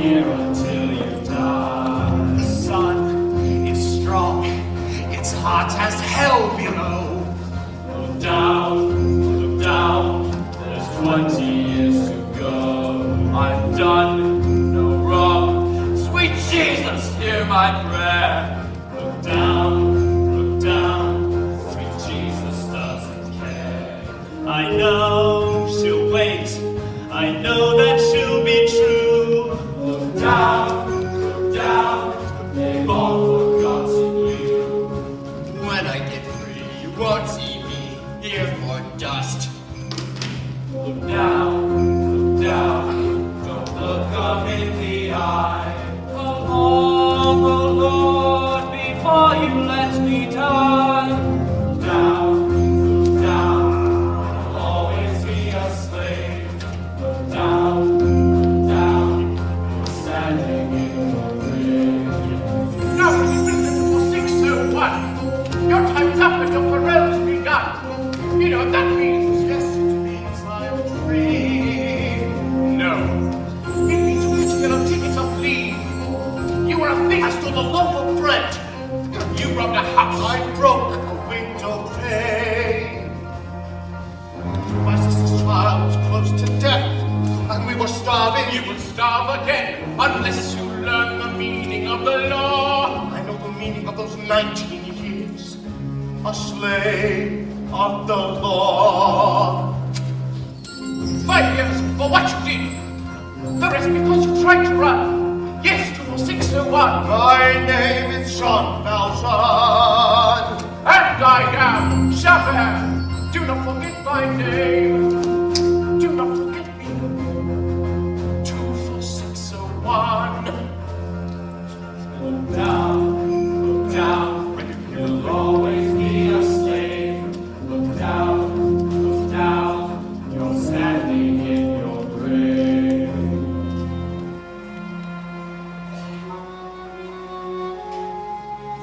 here until you die. The sun is strong, its hot as hell below. Look down, there's 20 years to go. I've done no wrong, sweet Jesus, hear my prayer. Look down, sweet Jesus doesn't care. I know she'll wait, I know that she'll be true. Look down, they've all forgotten you. When I get free, you won't see me here for dust. Look down, don't look up in the eye. Oh Lord, before you let me die. Look down, I'll always be a slave. Look down, you're standing in your grave. Now when you listen to 601, your time's up and your parol's begun. You know what that means? Yes, it means I'm free. No. It means we get a ticket of leave. You were a thief. I stole a loaf of bread. You robbed a house. I broke a window pane. My sister's child was close to death, and we were starving. You will starve again unless you learn the meaning of the law. I know the meaning of those 19 years, a slave of the law. 5 years for what you did. The rest because you tried to run. Yes, to 601. My name is Jean Valjean. And I am Javert. Do not forget my name. Do not forget me. 2 for 601. Look down, you'll always be a slave. Look down, you're standing in your grave.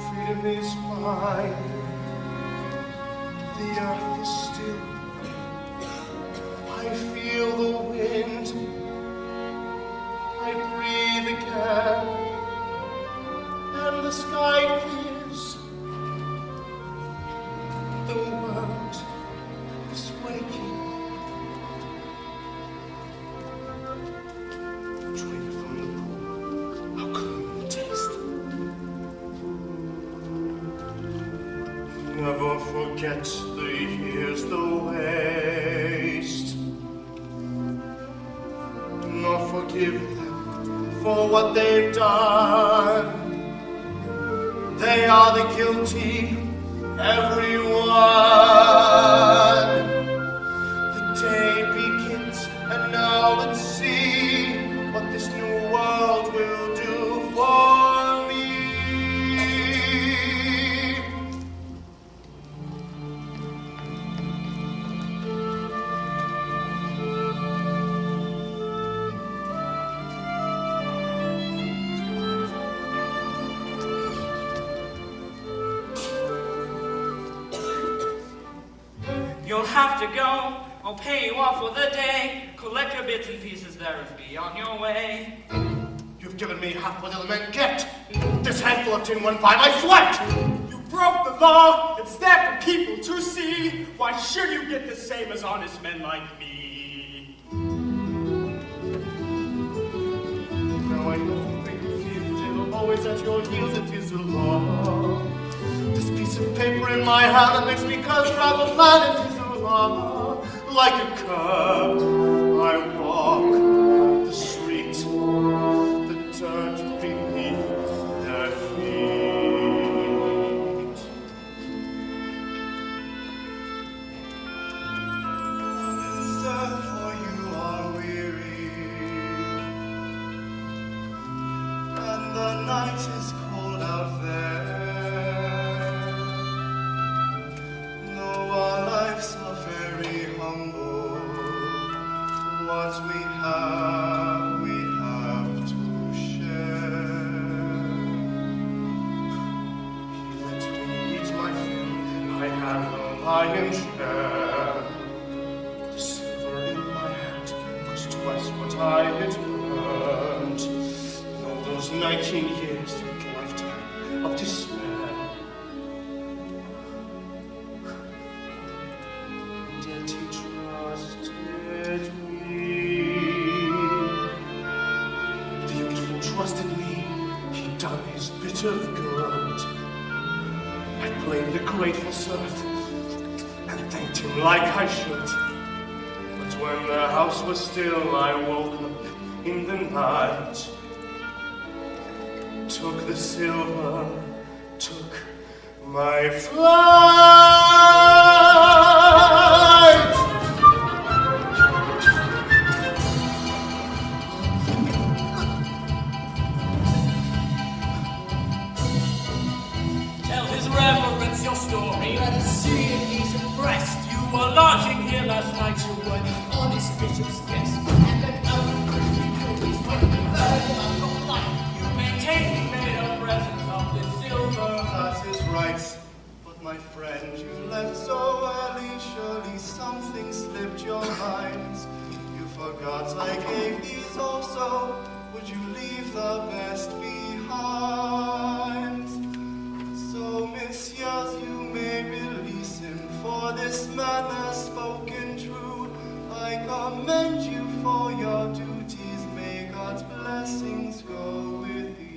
Freedom is mine. The earth is still. I feel the wind. I breathe again. And the sky clears. The world is waking. Drink from the pool. How clean the taste. Never forget the years, the waste. Do not forgive them for what they've done. They are the guilty, everyone. The day begins, and now let's see what this new world will do for me. You'll have to go, I'll pay you off for the day. Collect your bits and pieces there and be on your way. You've given me half what other men get. This handful of tin went by my sweat. You broke the law. It's there for people to see. Why should you get the same as honest men like me? Now I know the fugitive, always at your heels, it is the law. This piece of paper in my hand that makes me curse rather than it is the law. Like a cub, I walk the street, the dirt beneath their feet. Sad for you are weary, and the night is cold out there. Though our lives are very humble, what we have to share. Let me eat my fill, I have the lion's share. The silver in my hand was twice what I had earned. those 19 years, a lifetime of despair. Yet he trusted me. The youth who trusted me, he done his bit of good. I played the grateful serf and thanked him like I should. But when the house was still, I woke up in the night. Took the silver, took my flight. Tell his reverence your story. Let us see if he's impressed. You were lodging here last night. You were the honest bishop's guest. And then out of Christian movies, when we heard about your life, you maintained he made a present of the silver. That is right. But my friend, you left so early. Surely something slipped your mind. You forgot I gave these also. Would you leave the best behind? So, messieurs, you may release him, for this man has spoken true. I commend you for your duties. May God's blessings go with you.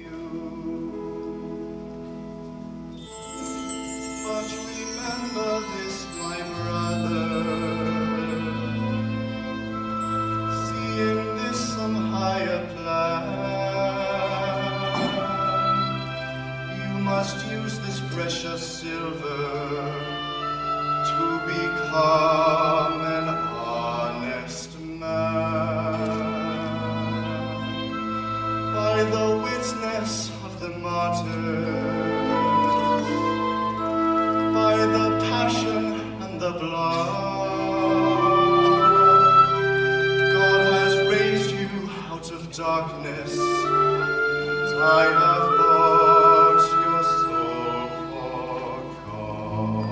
But remember this, my brother. See in this some higher plan. You must use this precious silver to become an honest man. By the witness of the martyrs, by the passion and the blood, God has raised you out of darkness, and I have bought your soul for God.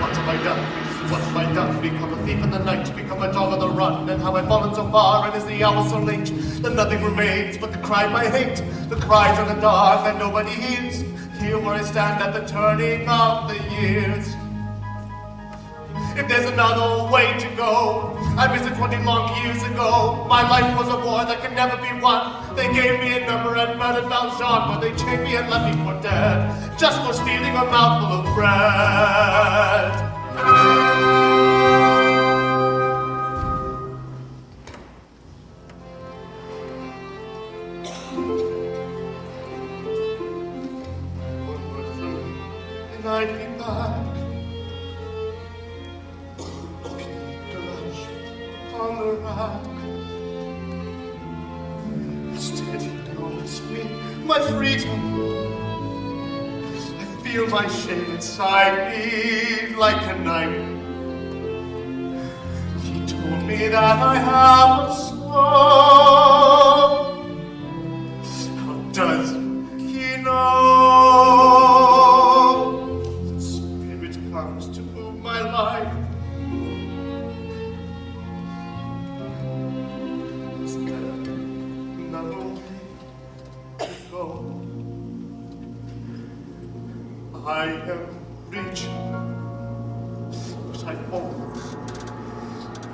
What have I done? What have I done? Become a thief in the night, become a dog on the run, and how I've fallen so far, and is the hour so late that nothing remains but the cry of my hate, the cries in the dark that nobody hears. Here where I stand at the turning of the years. If there's another way to go, I missed it 20 long years ago. My life was a war that can never be won. They gave me a number and murdered Valjean, but they chained me and left me for dead, just for stealing a mouthful of bread. And I'd be back. On the rack. Instead, he promised me my freedom. I feel my shame inside me like a knife. He told me that I have a soul. How does he know? The Spirit comes to move my life. I am rich, but I fall,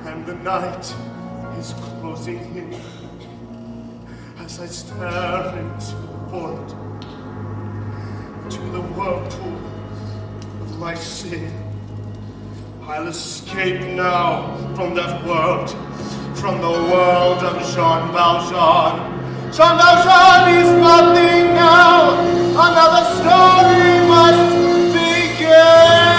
and the night is closing in as I stare into the void, to the whirlpool of my sin. I'll escape now from that world, from the world of Jean Valjean. Jean Valjean is nothing now. Another story must begin.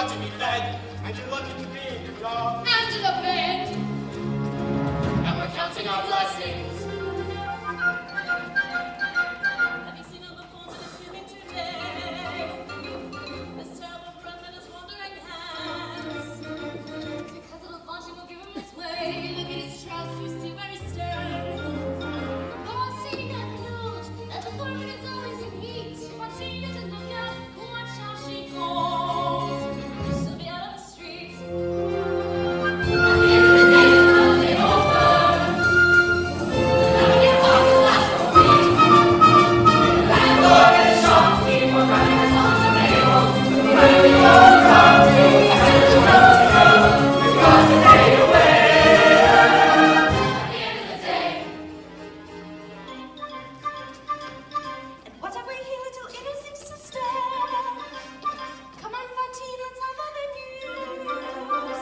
got to be fed, and you're lucky to be in your job. Angela bed. And we're counting our blessings. Have you seen all the forms that is living today? This terrible breath that is wandering hands. Because little Banshee will give him his way. Look at his trousers, you see where he stands. Oh, seeing and knows that the foreman is always in heat. But she doesn't look out, watch how she goes. She'll be out on the streets. At the end of the day, it's gonna be over. Never get off the last for me. Landlord and shopkeeper running his arms and nails. Running the old party, and the road to go. We've got to stay away. At the end of the day. And what have we here, little innocent sister? Come on, Fantine, let's have other news.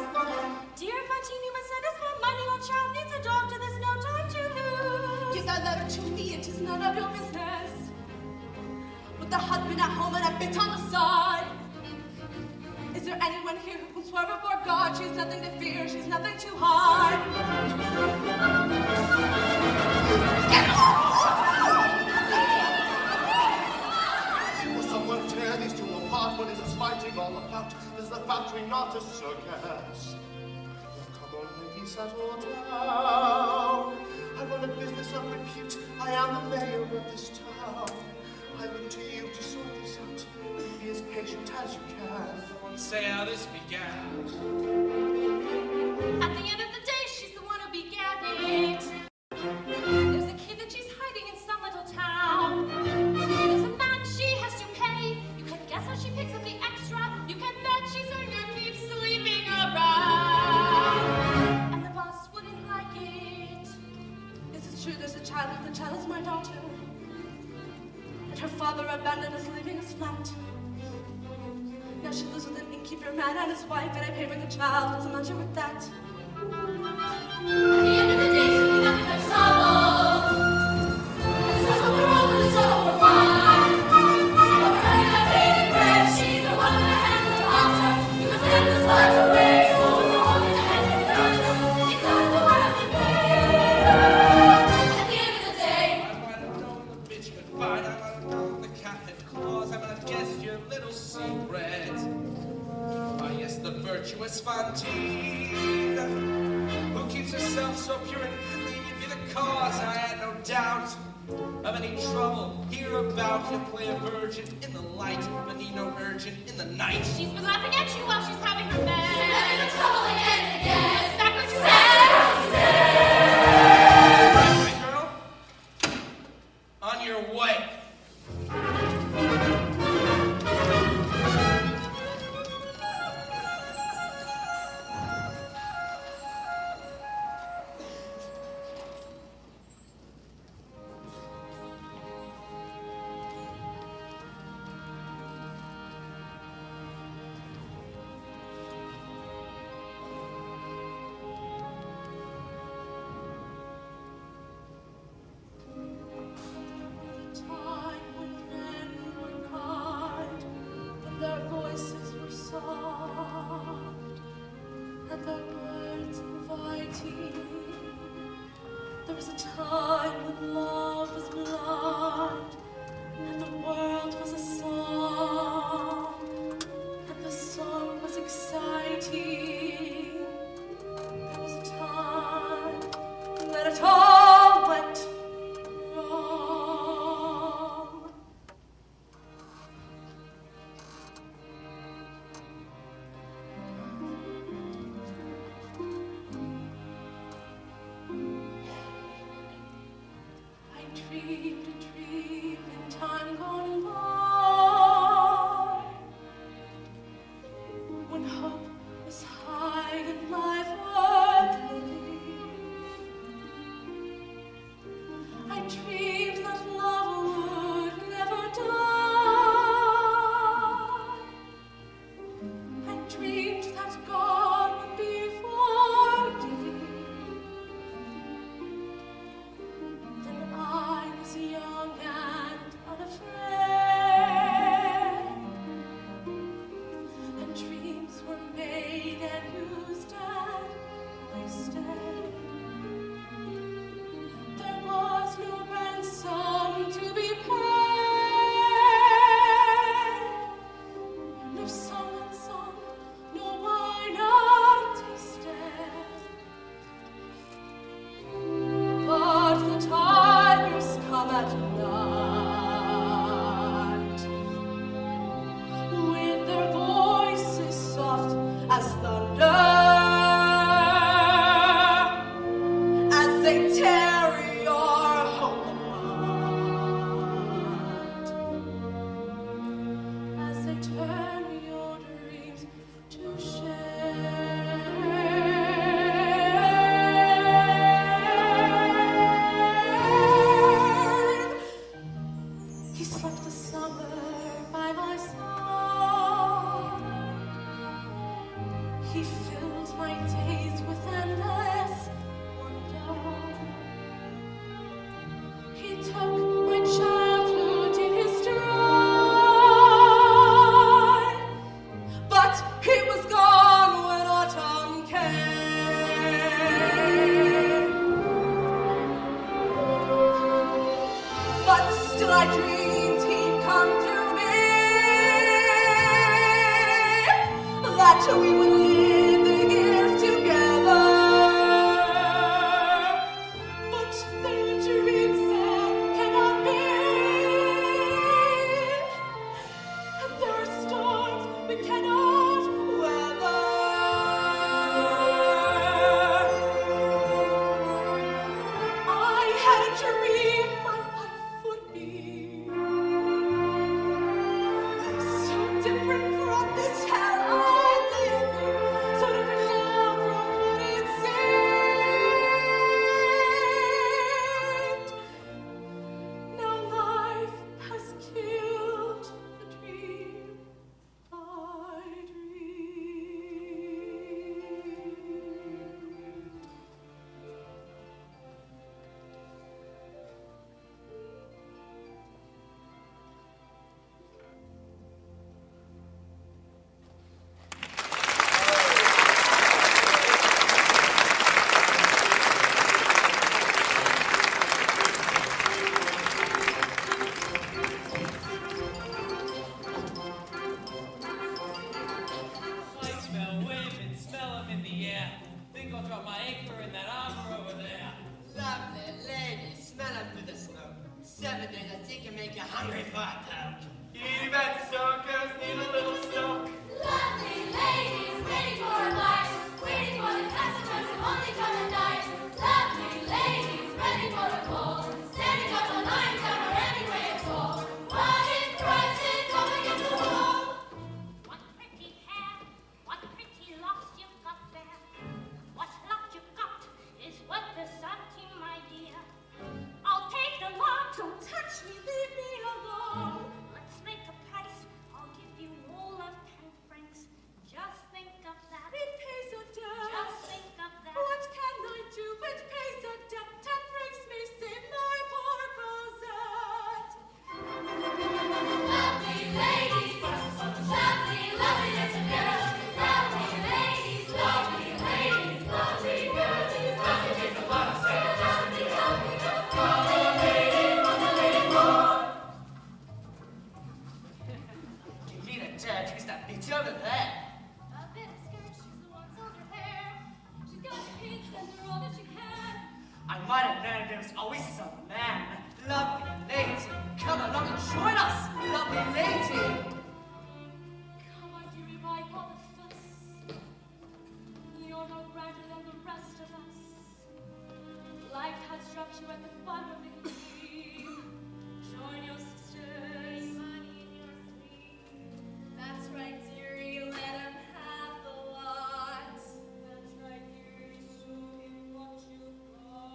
Dear Fantine, you must send us more money. Your child needs a doctor, there's no time to lose. Give that letter to me, it is none of your business. With the husband at home and a bit on the side. Is there anyone here who can swear before God? She's nothing to fear, she's nothing to hide. Will someone tear these two apart? What is this fighting all about? Is the factory not a circus? Come on, lady, settle down. I run a business of repute. I am the mayor of this town. I look to you to sort this out. Be as patient as you can. Say how this began. At the end of the day, she's the one who began it. There's a kid that she's hiding in some little town. There's a man she has to pay. You can guess how she picks up the extra. You can bet she's earned her keep sleeping around. And the boss wouldn't like it. Is it true there's a child and the child is my daughter? And her father abandoned us, leaving us flat. Now she lives with an innkeeper man and his wife, and I pay for the child. What's the matter with that? At the end of the day, she'll be nothing but trouble. And so we're over the trouble we're fine. But we're earning our daily bread. She's the one with the hand of the altar. You must send the slides away. Oh, we're holding the hand of the altar. Because the one of the At the end of the day. I might have known the bitch could bite. I might have known the cat had claws. I might have guessed your little secret. Ah, yes, the virtuous Fantine, who keeps herself so pure and clean. You'd be the cause, I had no doubt, of any trouble hereabout. You play a virgin in the light, but need no urgent in the night. She's been laughing at you while she's having her bed. She's having her trouble again and again. A sacred Right, girl? On your way. time when men were kind, and their voices were soft, and their words inviting. There was a time when love was blind, and the world was a song, and the song was exciting. There was a time that it all went wrong. I dreamed a dream in time gone by, when hope was high. as thunder, as they tear your hope apart, as they turn your dreams to shame. He slept the summer by my side. He filled my days with endless wonder. He took my childhood in his stride, but he was gone when autumn came. But still I dreamed he'd come to me, that we would live the years together. But the dream said cannot be, and there are storms we cannot weather. I had a dream my life would be so different from this hell I'm living, so different now from what it seemed. Now life has killed the dream I dreamed. I smell women, smell them in the air. Think I'll drop my anchor in that harbor over there. Lovely lady, smell them through the smoke. 7 days I think can make you hungry for a poke. Even stokers need a little stoke. Lovely ladies waiting for a bite, waiting for the customers who only come at night. Lovely ladies ready for a call, standing up a line down or any way at all. Running prices up against the wall. What pretty hair, what pretty locks you've got there. What luck you've got is what the centime, my dear. I'll take the lot, don't touch me, leave me alone. Let's make a price, I'll give you all of 10 francs. Just think of that. It pays a debt. Just think of that. What can I do? It pays a debt. 10 francs may save my poor Cosette. Lovely ladies, lovely, lovely little girls. Lovely ladies, lovely ladies, lovely girls. Lovely takes a lot of skill just to be lovely. Lovely ladies, what's a lady for? You need a judge who's that bitch over there. A bit of skirt, she's the one sold her hair. She's got kids and they're all that she can. I might have known there was always some man. Lovely lady, come along and join us. Lovely lady. Come, my dearie, wipe all the fuss. You're no grander than the rest of us. Life has dropped you at the bottom of the heap. Join your sisters. Money in your sleep. That's right, dearie. Let him have the lot. That's right, dearie. Show him what you've got.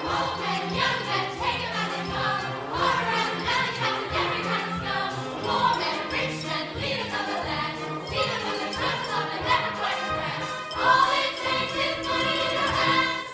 Old men, young men, take 'em as they come. All around the alley, cats and every kind of scum. Poor men, rich men, leaders of the land. See them with their trousers off and never quite scratch. All it takes is money in your hands.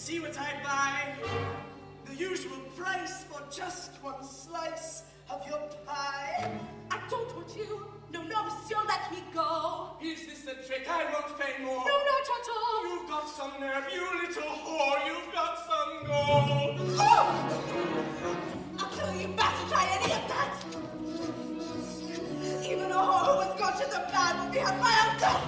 See what I buy? The usual price for just one slice of your pie. I don't want you. No, no, monsieur, let me go. Is this a trick? I won't pay more. No, not at all. You've got some nerve, you little whore. You've got some gold. I'll kill you, bastard, try any of that. Even a whore who has gone to the bad will be at my own death.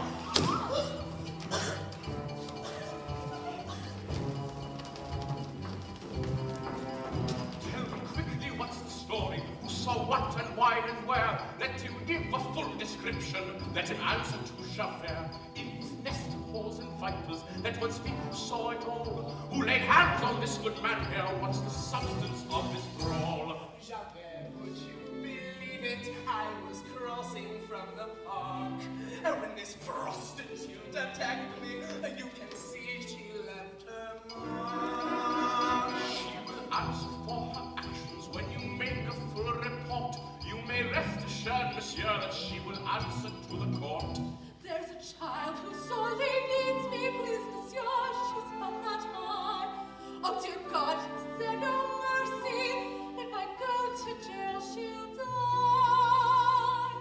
Tell me quickly what's the story? Who saw what and why and where? Let him give a full description. Let him answer to Javert. In his nest of holes and vipers, let one speak who saw it all. Who laid hands on this good man here? What's the substance of this brawl? Javert, would you believe it? I was crossing from the park. And when this prostitute attacked me, you can see she left her mark. She will answer for her actions when you make a full report. You may rest assured, monsieur, that she will answer to the court. There's a child who sorely needs me, please, monsieur. She's but that high. Oh, dear God, is there no mercy? If I go to jail, she'll die.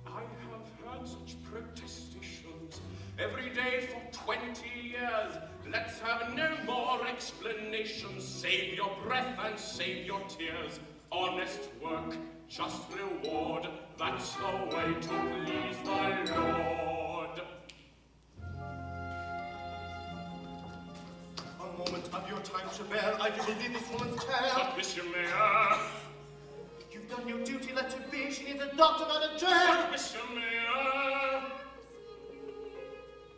I have heard such protestations every day for 20 years. Let's have no more explanations. Save your breath and save your tears. Honest work, just reward. That's the way to please the Lord. A moment of your time, Javert. I do believe this woman's tale. But, Monsieur Mayor, You've done your duty, let her be. She needs a doctor, not a jail. but, Monsieur Mayor,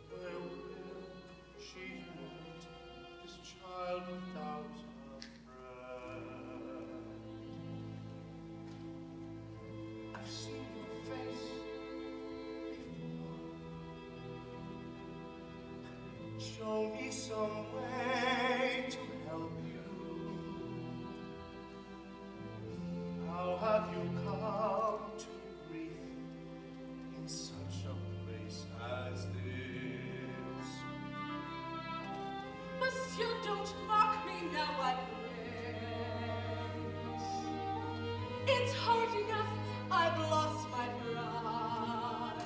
Where will she hurt this child without a friend? I've seen your face before. Show me some way to help you. How have you come to grief in such a place as this? Monsieur, don't mock me now, I pray. It's hard enough, I've lost my bride.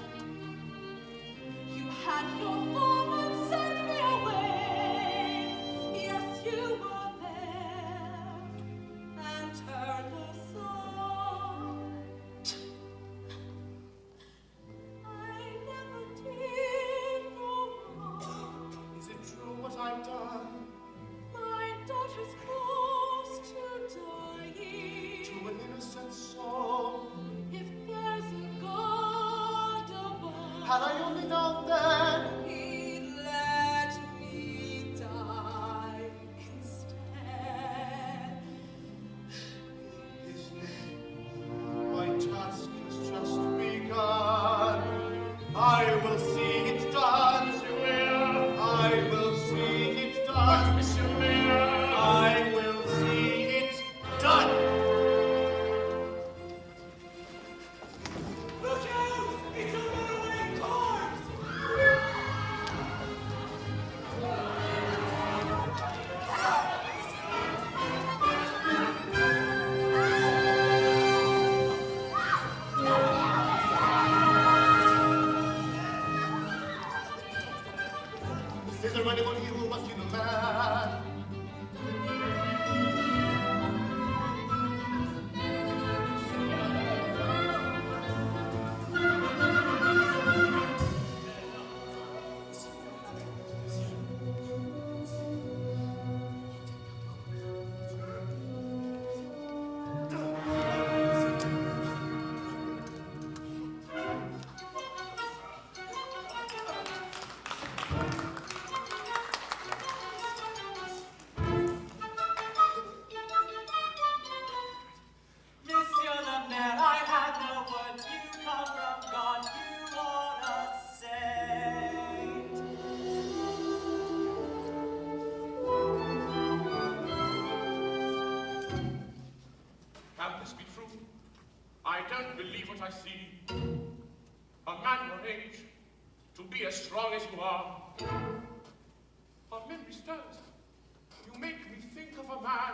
You had your form and sent me away. Yes, you were there and turned aside. I never did no wrong. Is it true what I've done My daughter's close to dying. to an innocent soul? If there's a God above, Had I only known then, He'd let me die instead. is it? My task has just begun. I will see it done. I will see it done. Monsieur Mayor, I will see it done. Look out! It's a runaway corpse! Is there anyone here who must be the man? Monsieur le Maire, I have no words. You come from God. You are a saint. can this be true? I don't believe what I see. A man your age, to be as strong as you are. Our memory stirs. make me think of a man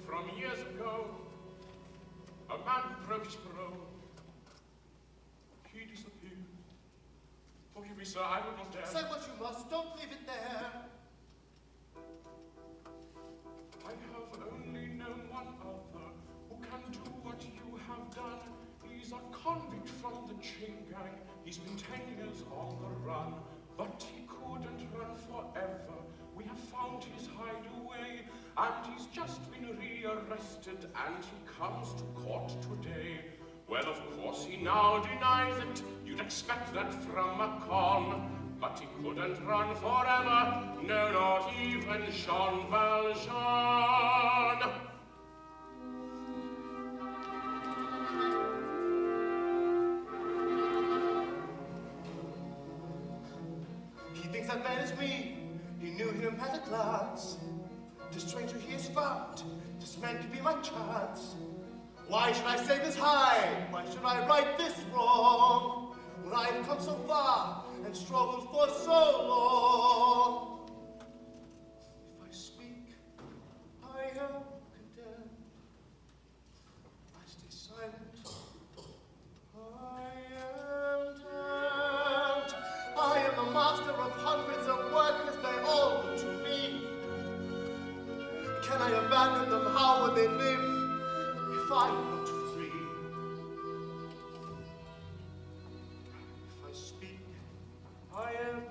from years ago. A man who broke his parole. He disappeared. Forgive me, sir, I would not dare. Say what you must, don't leave it there. I have only known one other who can do what you have done. He's a convict from the chain gang. He's been 10 years on the run, but he couldn't run forever. We have found his hideaway, and he's just been rearrested, and he comes to court today. Well, of course, he now denies it. You'd expect that from a con. But he couldn't run forever. No, not even Jean Valjean. He thinks that man is me. He knew him at a glance. The stranger he has found, this man could be my chance. Why should I save his hide? Why should I right this wrong? When I have come so far and struggled for so long. If I speak, I am condemned. I stay silent. I am damned. I am the master of hundreds of workers, they all look to me. Can I abandon them? How would they live if I were not free? If I speak, I am dead.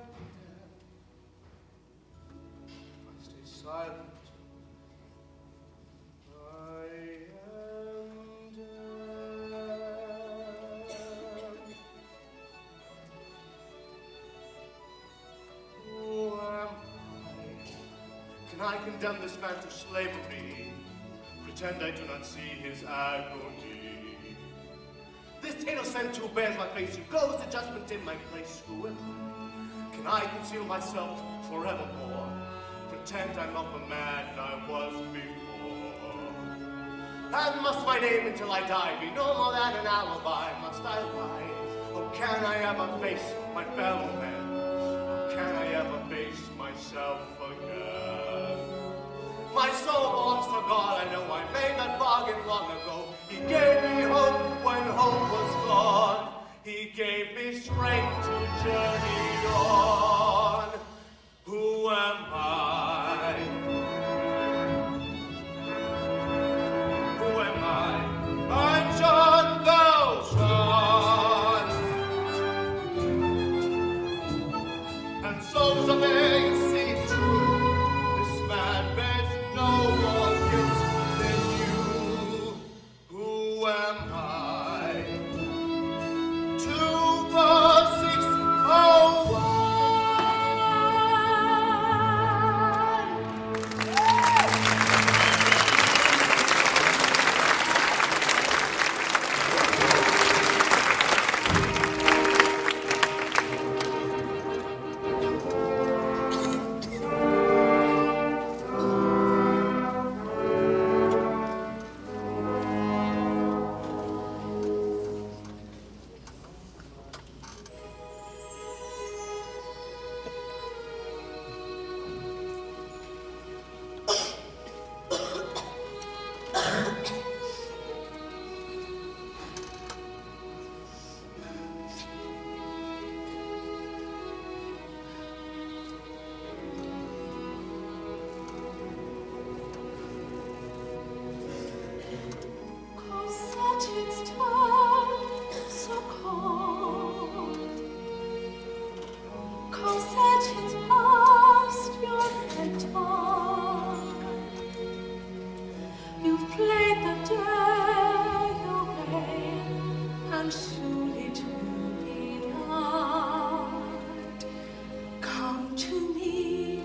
If I stay silent, I am dead. Who am I? Can I condemn this man to slavery? Pretend I do not see his agony. This innocent who bears my face, who goes to judgment in my place, who am I? Can I conceal myself forevermore? Pretend I'm not the man I was before. And must my name until I die be no more than an alibi? Must I lie? Or can I ever face my fellow men? Or can I ever face myself again? My soul belongs to God, I know I made that bargain long ago. He gave me hope when hope was gone. He gave me strength to journey on. Who am I? Who am I? I'm Jean Valjean. And souls of eggs see it's true. This man bears no more guilt than you. Who am I? 24601. Cosette, it's time, so cold. Cosette, it's past your bedtime. You've played the day away, and soon it will be night. Come to me,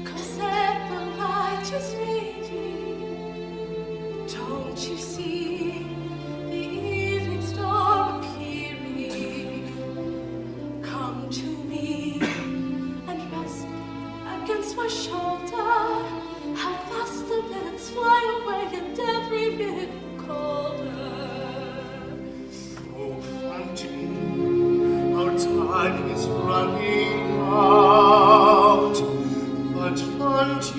Cosette, the light is fading. Don't you see the evening star appearing? Come to me and rest against my shoulder. How fast the minutes fly away and every minute colder. Oh, Fantine, our time is running out. But Fantine,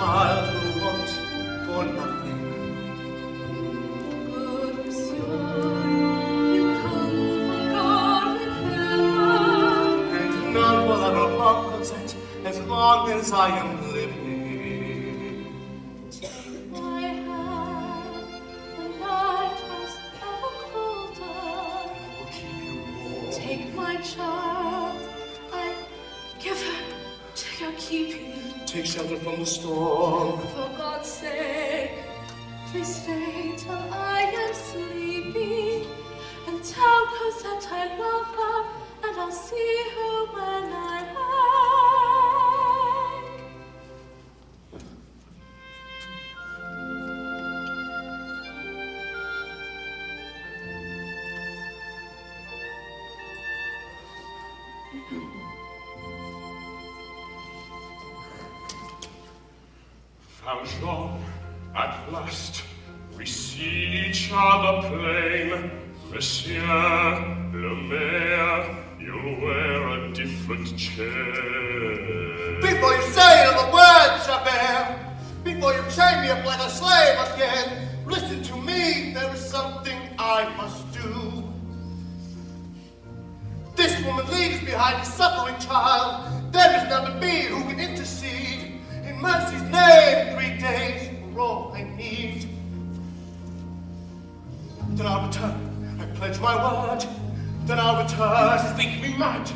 child who wants for nothing. Good monsieur, you come from God in heaven. And none will ever harm Cosette as long as I am living. Take my hand, the night was ever colder. Will keep you warm. Take my child, I give her to your keeping. Take shelter from the storm. For God's sake, please stay till I am sleepy, and tell Cosette I love her, and I'll see her when I like. Valjean, at last, we see each other plain. Monsieur le Maire, you wear a different chair. Before you say another word, Javert, before you chain me up like a slave again, listen to me, there is something I must do. This woman leaves behind a suffering child. There is none but me who can intercede. In mercy's name, 3 days for all I need. Then I'll return. I pledge my word. Then I'll return. Think me mad.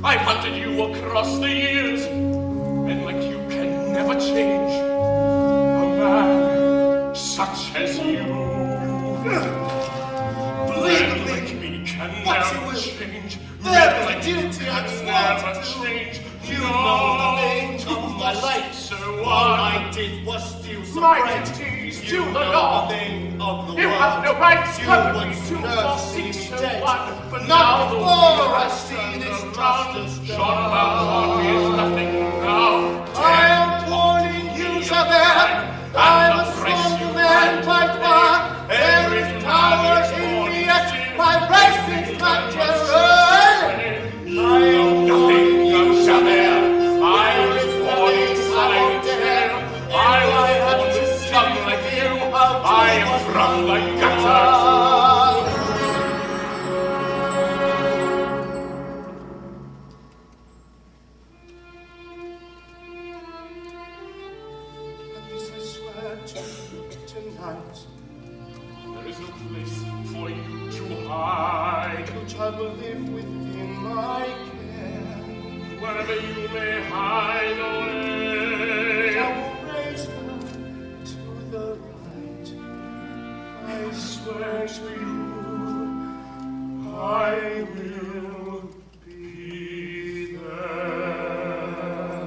I've hunted you across the years, and like you can never change. A man such as you, Believe men me, like me can what you never will. change. There Men is like you duty I can sworn never to do. change. You know the name of my life. So All I did was steal some My bread. duties You to the know law. the name of the You world. have no right to You come want to to me nurse me 461. dead, but Now not the before wheel I has see turned this around. justice Jean done. Valjean is nothing now. I am warning you, Javert. I am a stronger man by far. There is power in me, yet my race is not terror. I am Nothing warning you, of Javert. I There was is born in nothing I won't solitaire. dare. I If was have born to to see scum like you. I'll do I am what from the I gutter. want. At least I swear to you tonight, There is no place for you to hide. your child will live within my care. Wherever you may hide away. I will raise her to the light. I Swear to you, I will be there.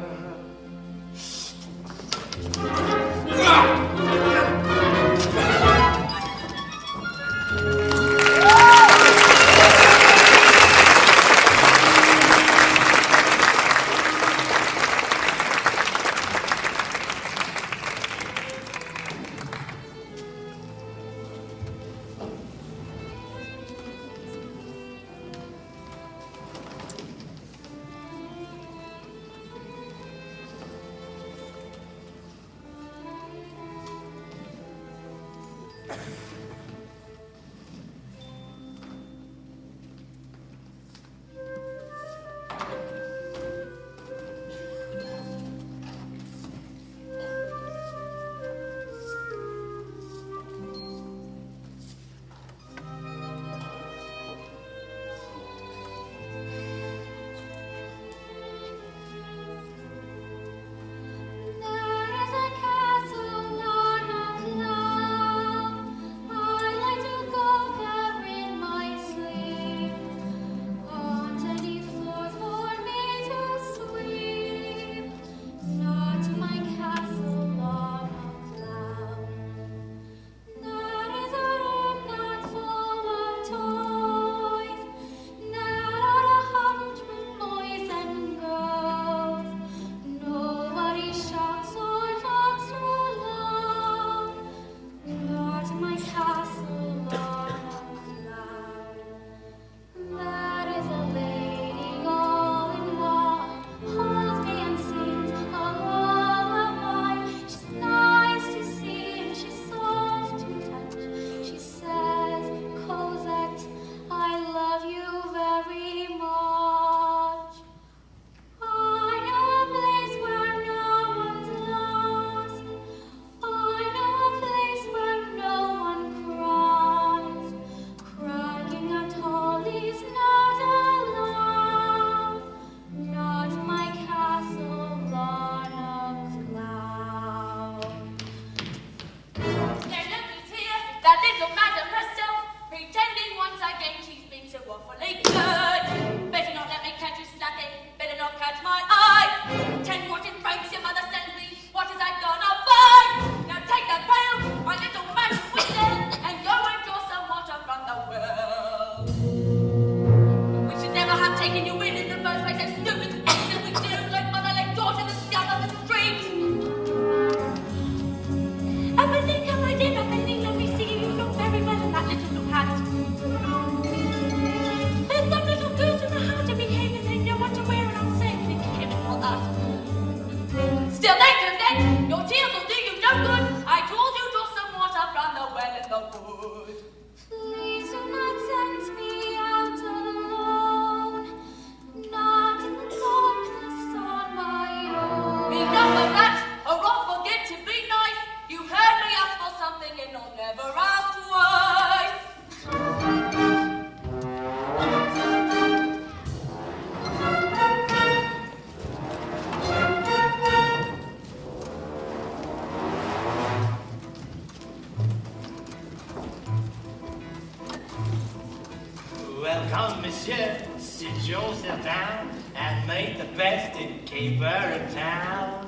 Come, monsieur, sit yourself down and make the best innkeeper in town.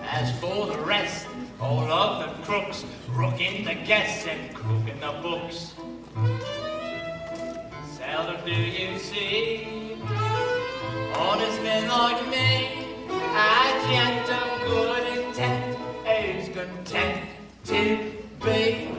As for the rest, all of the crooks, rooking the guests and crooking the books. Seldom do you see honest men like me, a gentle, good intent, who's content to be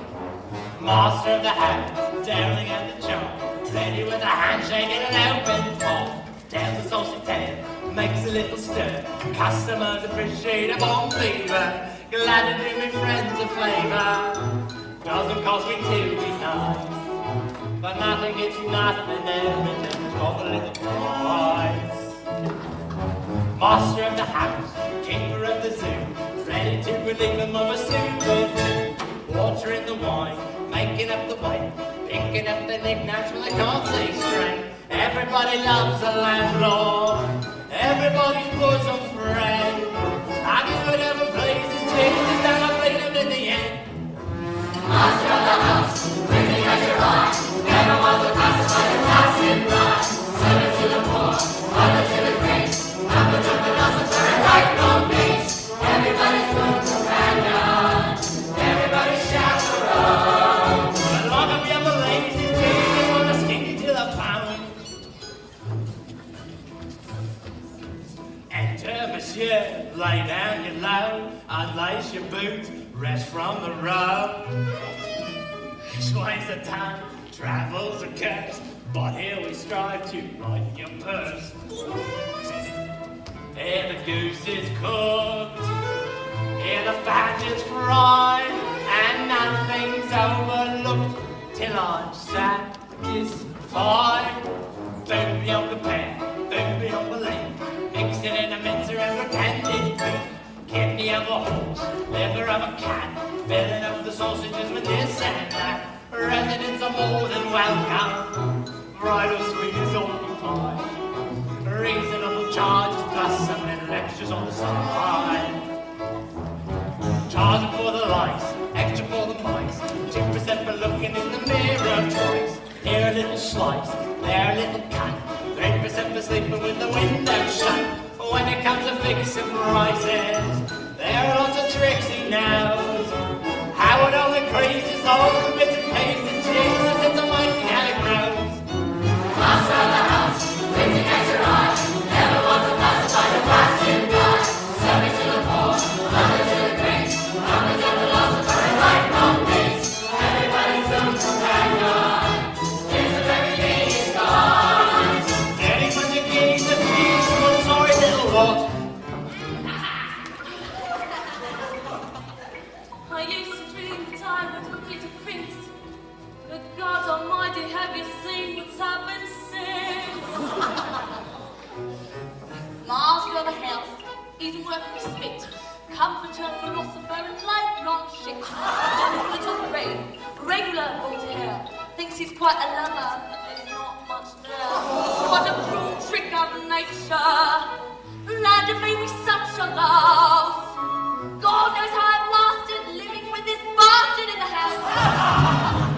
master of the house, daring at the charm, ready with a handshake and an open palm. Tells a saucy tale, makes a little stir. Customers appreciate a bon fever. Glad to do me friends a favour. Doesn't cost me to be nice, but nothing gets you nothing. Everything's got a little price. Master of the house, keeper of the zoo, ready to relieve them of a soup or two. Water in the wine, making up the weight, picking up the knickknacks when they can't see straight. Everybody loves a landlord, everybody's bosom friend. I do whatever pleases Jesus, and I bleed him in the end. Master of the house, breathing at your eye, never was a pacifier and passing by. Servant to the poor, mother to the great, number to the philosopher and right from peace. Everybody's good companion, everybody's chaperone. But lock up your ladies, Jesus, on the skinny to the pound. Enter, monsieur, lay down your load, unlace your boots, rest from the road. This way's the time, travel's a curse, but here we strive to lighten your purse. Here the goose is cooked, here the fat is fried, and nothing's overlooked till I'm satisfied. Food beyond compare, food beyond belief, mix it in a mincer and pretend it's beef. Kidney of a horse, liver of a cat, filling up the sausages with this and that. Residents are more than welcome, bridal suite is occupied. Reasonable charges plus some little extras on the side. Charging for the lights, extra for the mice, 2% for looking in the mirror twice. Here a little slice, there a little cut, 3% for sleeping with the window shut. When it comes to fixing prices, there are lots of tricks he knows. How it all increases, all the bits and pieces, Jesus, it's amazing how it grows. Master of the house, waiting at your eye, never wants to pacify the passing by. Serving to the poor, mother to the great, number to the philosopher and right from peace. Everybody's good companion, here's the very thing he's got. Getting what you gave the peace, one sorry little lot. I used to dream that I would meet a prince, but God Almighty, have you seen what's happened since? Master of the house, he's worth respect, comforter, philosopher, and lifelong shit. Little Ray, regular Voltaire, thinks he's quite a lover, but there's not much there. What a cruel trick of nature, land of me with such a loss. God knows how I've lasted living with this bastard in the house.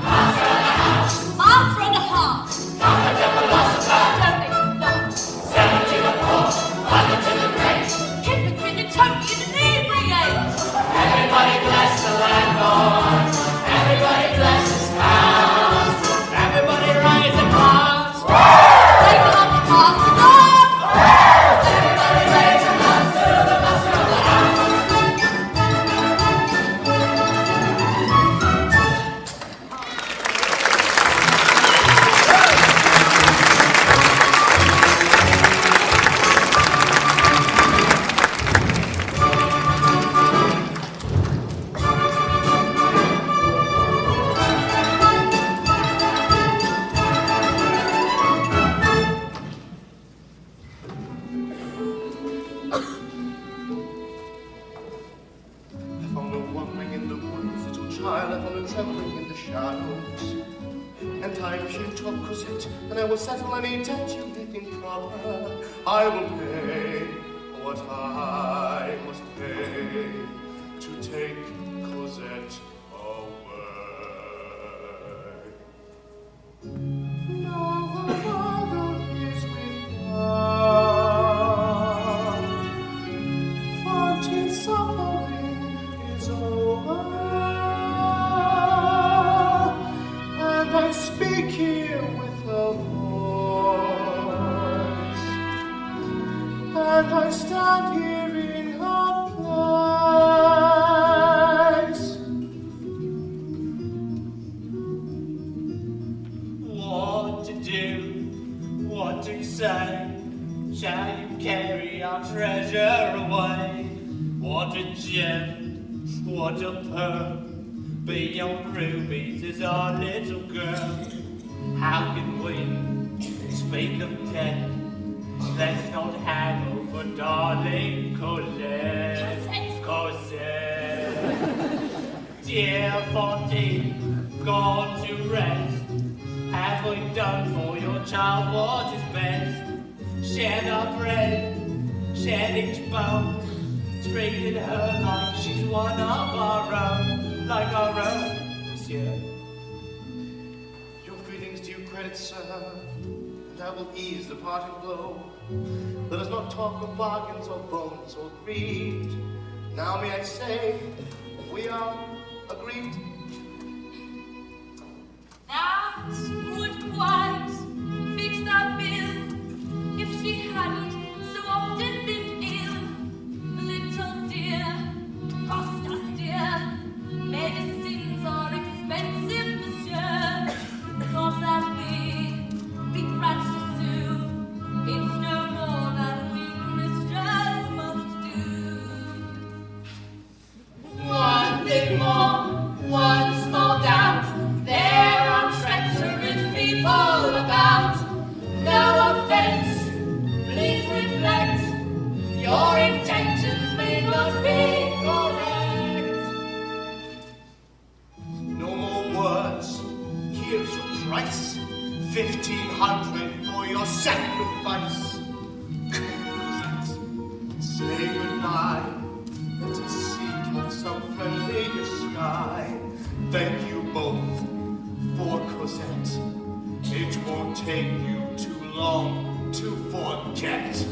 Master of the house. Master of the heart. Comforter, philosopher. Don't think not. Servant to the poor, mother to the great. Hypocrite and totally inebriate. Everybody bless the landlord. Everybody bless his house. Everybody raise a glass. Take off the glasses off. Everybody raise a glass to the master of the house. Settle any debt you think improper. I will pay what I must pay to take Cosette away. No. a gem, what a pearl. Beyond rubies is our little girl. How can we speak of death? Let's not hang over darling Colette. Cosette. Dear Fontaine, gone to rest. Have we done for your child what is best? Shared our bread, shared each bone, treated her like she's one of our own, like our own, monsieur. Your feelings due credit, sir, and I will ease the parting blow. Let us not talk of bargains or bones or greed. Now may I say, we are agreed. That would quite fix that bill if she hadn't so often been ill. Little dear, cost us dear. Medicines are expensive, monsieur. Not that big branch to sue. It's no more than we Christians must do. One thing more, one small doubt. There are treacherous people about. No offense, please reflect. Your intentions may not be correct. No more words. Here's your price. 1,500 for your sacrifice. Say goodbye. Let us seek out some friendlier sky. Thank you both for Cosette. It won't take you too long to forget.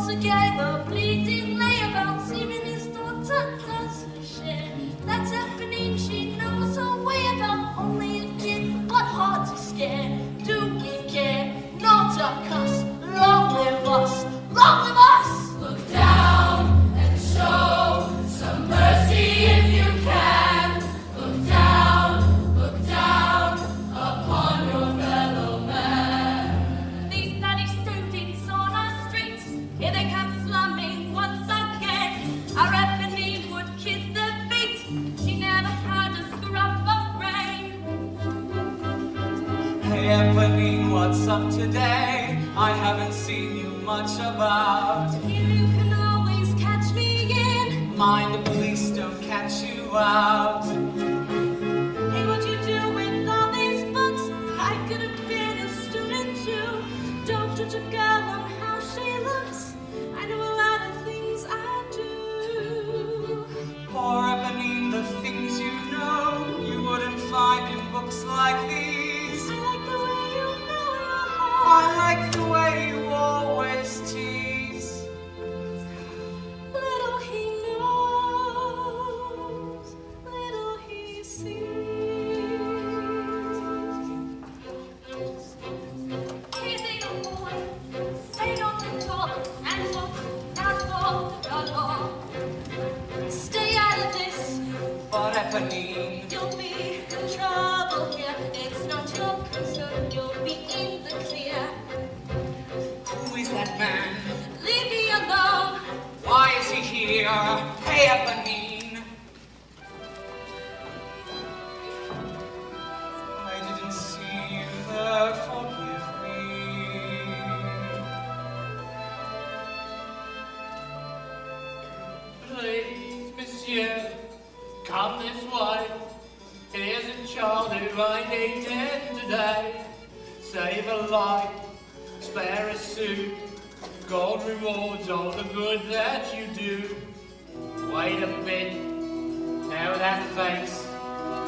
Again, the bleeding lay about what's up today? I haven't seen you much about. Here you can always catch me in. Mind the police don't catch you out. Hey, what you do with all these books? I could have been a student too. Don't judge a girl on how she looks. I know a lot of things I do. Poor Eponine, the things you know, you wouldn't find in books like these. I like the way you know your I heart. like the way you always tease. Little he knows, little he sees. He's a boy, stay on the top and look out for the law. Stay out of this, But Eponine, you'll be in trouble here. It's not your concern, you'll be in the clear. who is that man? Leave me alone. Why is he here? Hey, Eponine. I didn't see you there, forgive me. Please, monsieur, come this way. Here's a child who I need dead today. Save a life, spare a suit. God rewards all the good that you do. Wait a bit, now that face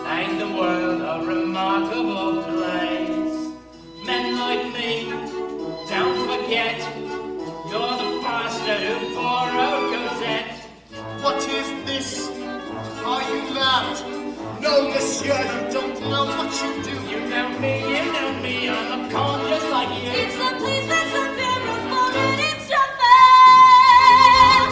ain't the world a remarkable place. Men like me, don't forget, you're the bastard who borrowed Cosette. What is this? Are you mad? No, monsieur, you don't know what you do. You know me, I'm a con just like you. It's a place that's a miracle and it's your fair.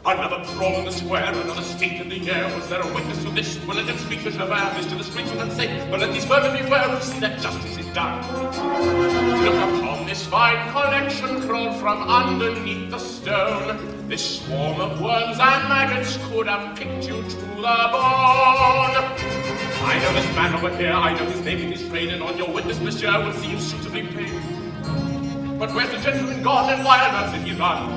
Another brawl in the square, another stink in the air. Was there a witness to this? Well, let them speak to Javert, this to the streets and say, but let these vermin beware and see that justice is done. Look upon this fine collection crawled from underneath the stone. This swarm of worms and maggots could have picked you to the bone. I know this man over here, I know his name and his trade, and on your witness, monsieur, will see you suitably paid. But where's the gentleman gone, and why on earth did he run?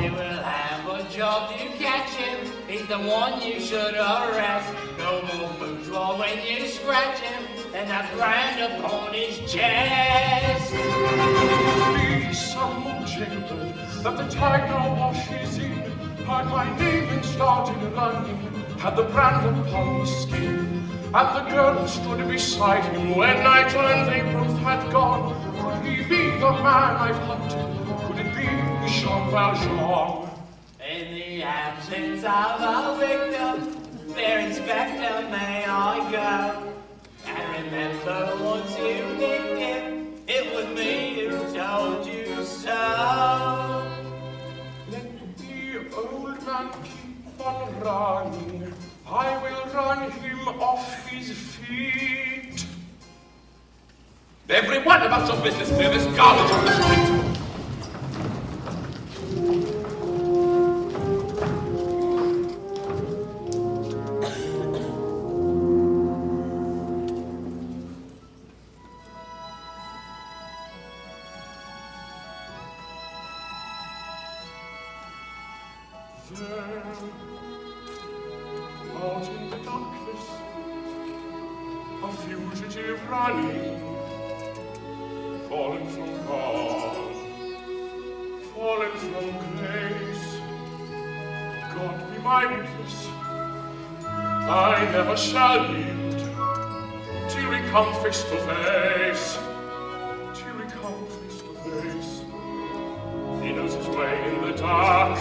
You will have a job to catch him. He's the one you should arrest. No more bourgeois when you scratch him, and that brand upon his chest. Be some jailbird that the tiger washes in, had my name and started running, had the brand upon his skin, and the girl who stood beside him when I turned they both had gone. Could he be the man I've hunted? Could it be Jean Valjean? In the absence of a victim, fair inspector, may I go? And remember once you nicked him, it was me who told you so. Let the old man keep on running. I will run him off his feet. Everyone about your business, clear this garbage on the street. There, out in the darkness, a fugitive running, fallen from God, fallen from grace. God be my witness, I never shall yield till we come face to face, till we come face to face. He knows his way in the dark,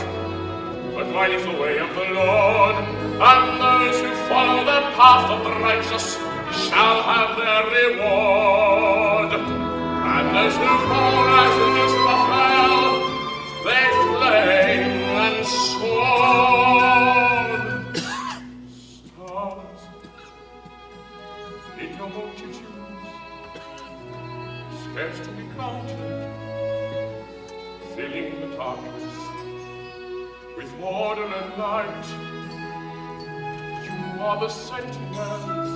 but mine is the way of the Lord, and those who follow the path of the righteous shall have their reward. And those who fall as Lucifer fell, they flame and sword. Stars in your multitudes, scarce to be counted, filling the darkness with order and light. You are the sentinels,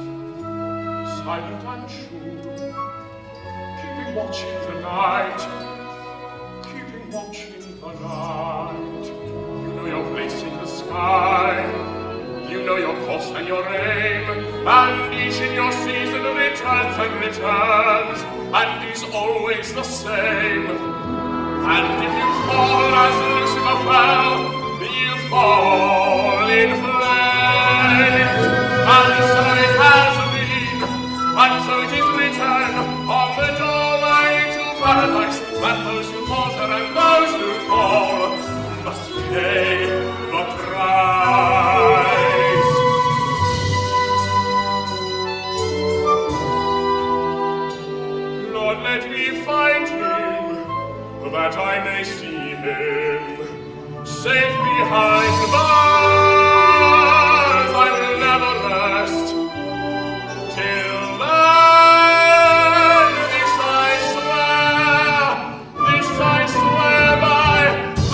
silent and sure, keeping watch in the night, keeping watch in the night. You know your place in the sky, you know your course and your aim, and each in your season returns and returns, and is always the same. And if you fall as Lucifer fell, you fall in flames. And so it has been, and so it is written on the doorway to paradise, that those who falter and those who fall must pay the price. Lord, let me find him, that I may see him, safe behind the bars. I will never rest till then. This I swear by the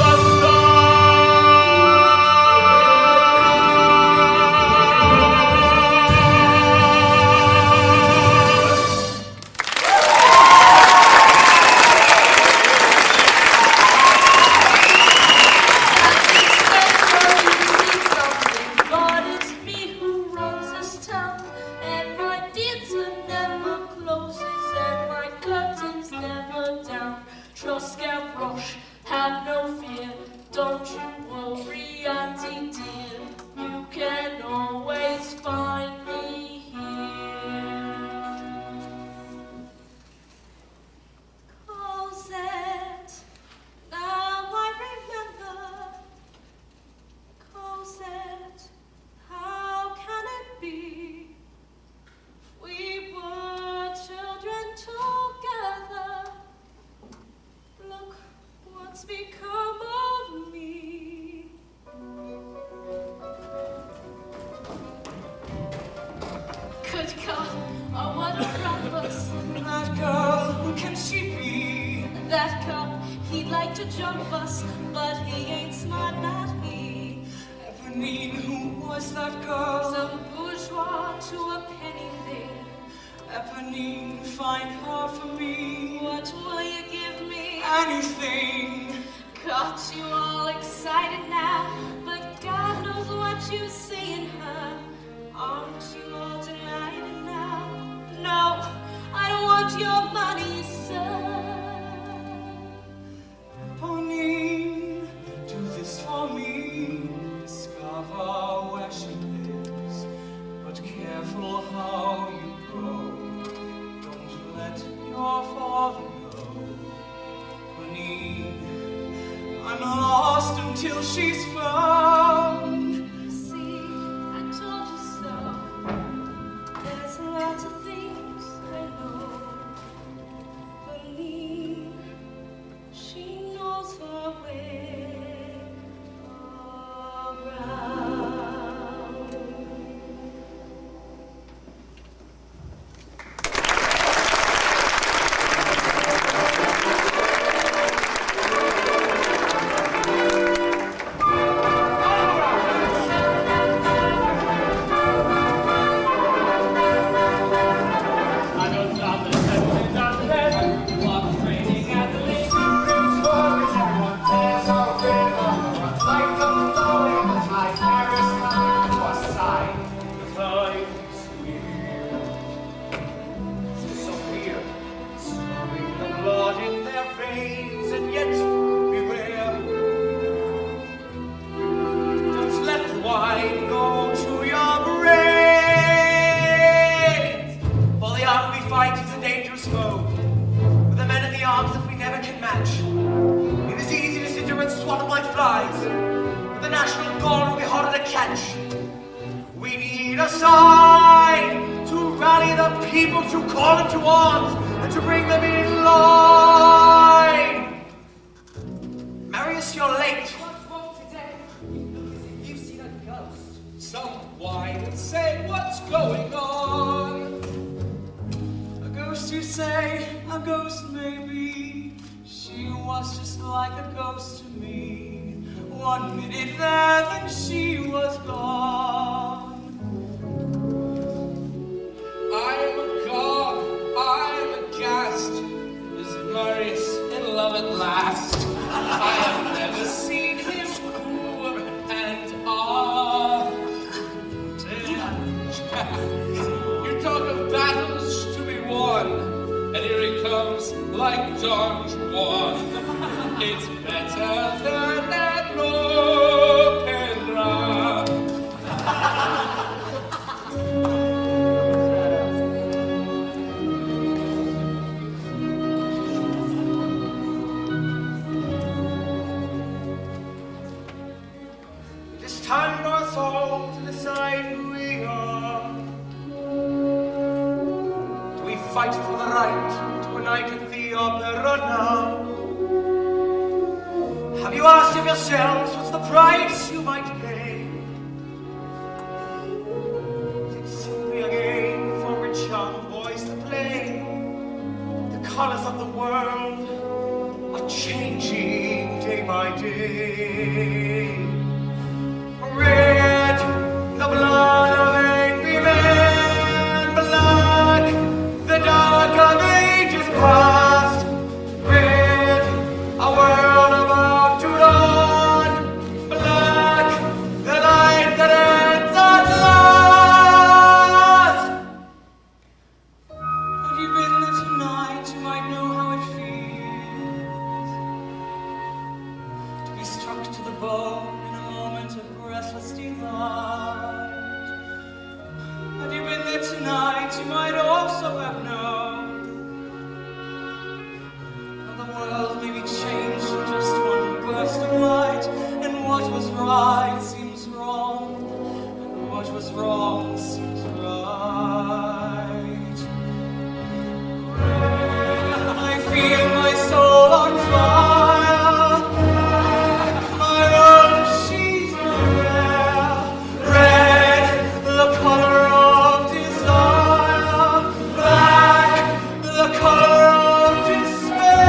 Marius in love at last. I have never seen him woo and ah. You talk of battles to be won, and here he comes like Don Juan. It's better than an opera. It is time for us all to decide who we are. Do we fight for the right to a night at the opera now? Have you asked of yourselves what's the price you might pay? Is it simply a game for rich young boys to play? The colors of the world are changing day by day. Red, the blood of angry men. Black, the dark of ages past. Red, a world about to dawn. Black, the light that ends at last. Had you been there tonight, you might know how it feels to be struck to the bone in a moment of breathless delight. Had you been there tonight, you might also have known how the world may be changed in just one burst of light, and what was right seems wrong, and what was wrong seems right. I feel my soul on fire. My own, she's rare. Red, the color of desire. Black, the color of despair.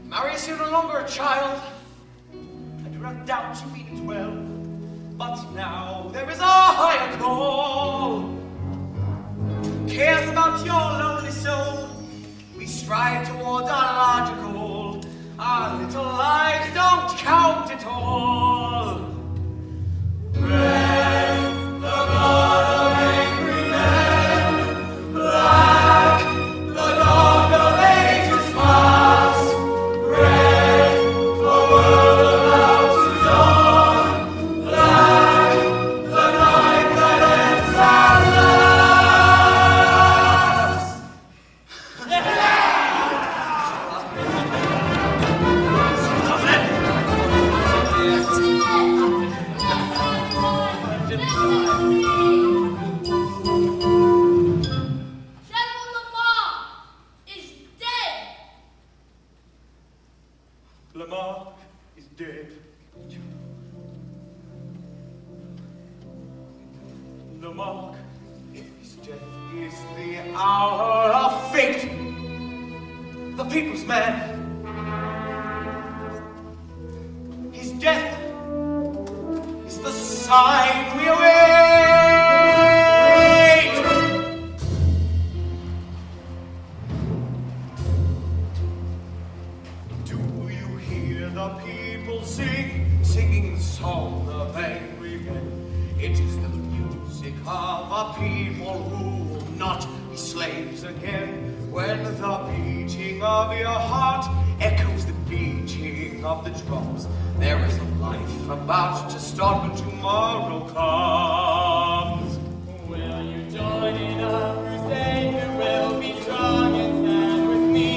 Marius, you're no longer a child. I do not doubt you mean it well. But now there is a higher call. Who cares about your lonely soul? We strive toward our larger goal. Our little lives don't count at all. Red, the blood of angry men. Black, the dawn of ages past. Red, a world about to dawn. Black, the night that ends at last. General Lamar is dead. Lamarck is dead. Lamarck, his death is the hour of fate. The people's man. His death is the sign we await. Do you hear the people singing the song of angry men? It is the music of a people who will not be slaves again. When the beating of your heart echoes the beating of the drums, there is a life about to start when tomorrow comes. Will you join in a crusade? You will be strong and stand with me.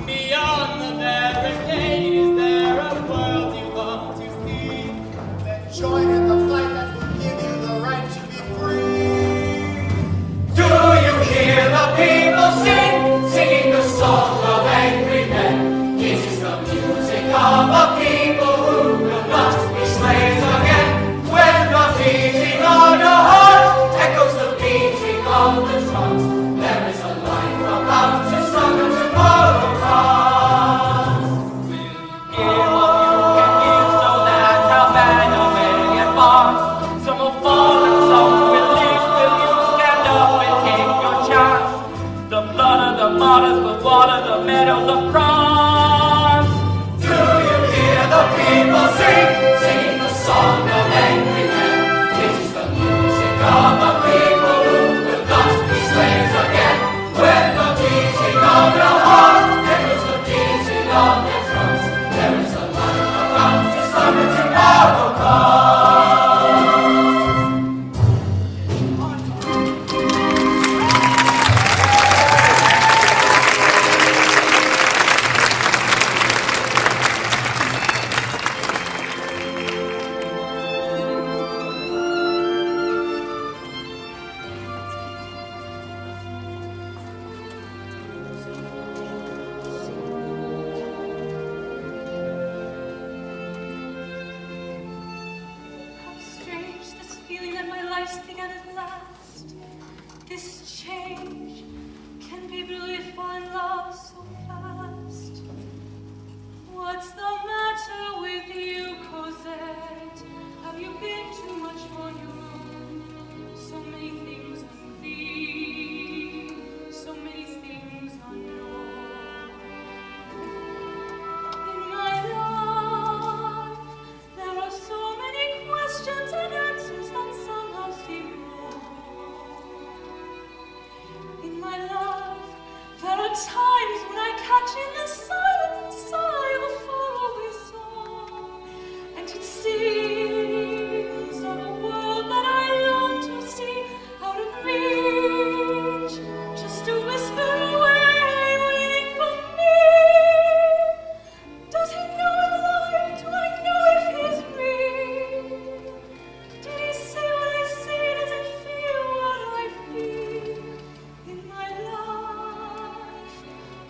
Beyond the barricade, is there a world you long to see? Then join in the fight that will give you the right to be free. Do you hear the people singing the song of angry men? It is the music of a people who will not be slaves again. When the beating of your heart echoes the beating of the drums, there is a life about to start when tomorrow comes. Will you give what you can give so that our banner may get far? Some will fall and some will live. Will you stand up and take your chance? over the meadows of France. Do you hear the people sing, singing the song of angry men? It is the music of a people who will not be slaves again. With the beating of your heart, there is the beating of your drums. There is a light around to summer tomorrow comes. How strange this feeling that my life's begun at last. This change can people really fall in love so fast? What's the matter with you, Cosette? Have you been too much on your own? So many things unclean, so many things unknown. In my life, there are so many questions and answers that somehow seem wrong. In my life, there are times when I catch in the silence the sigh of a faraway song, and it seems of a world that I long to see out of reach, just a whisper away, waiting for me. Does he know I'm alive? Do I know if he's real? Did he say what I say? Does he feel what I feel? In my life,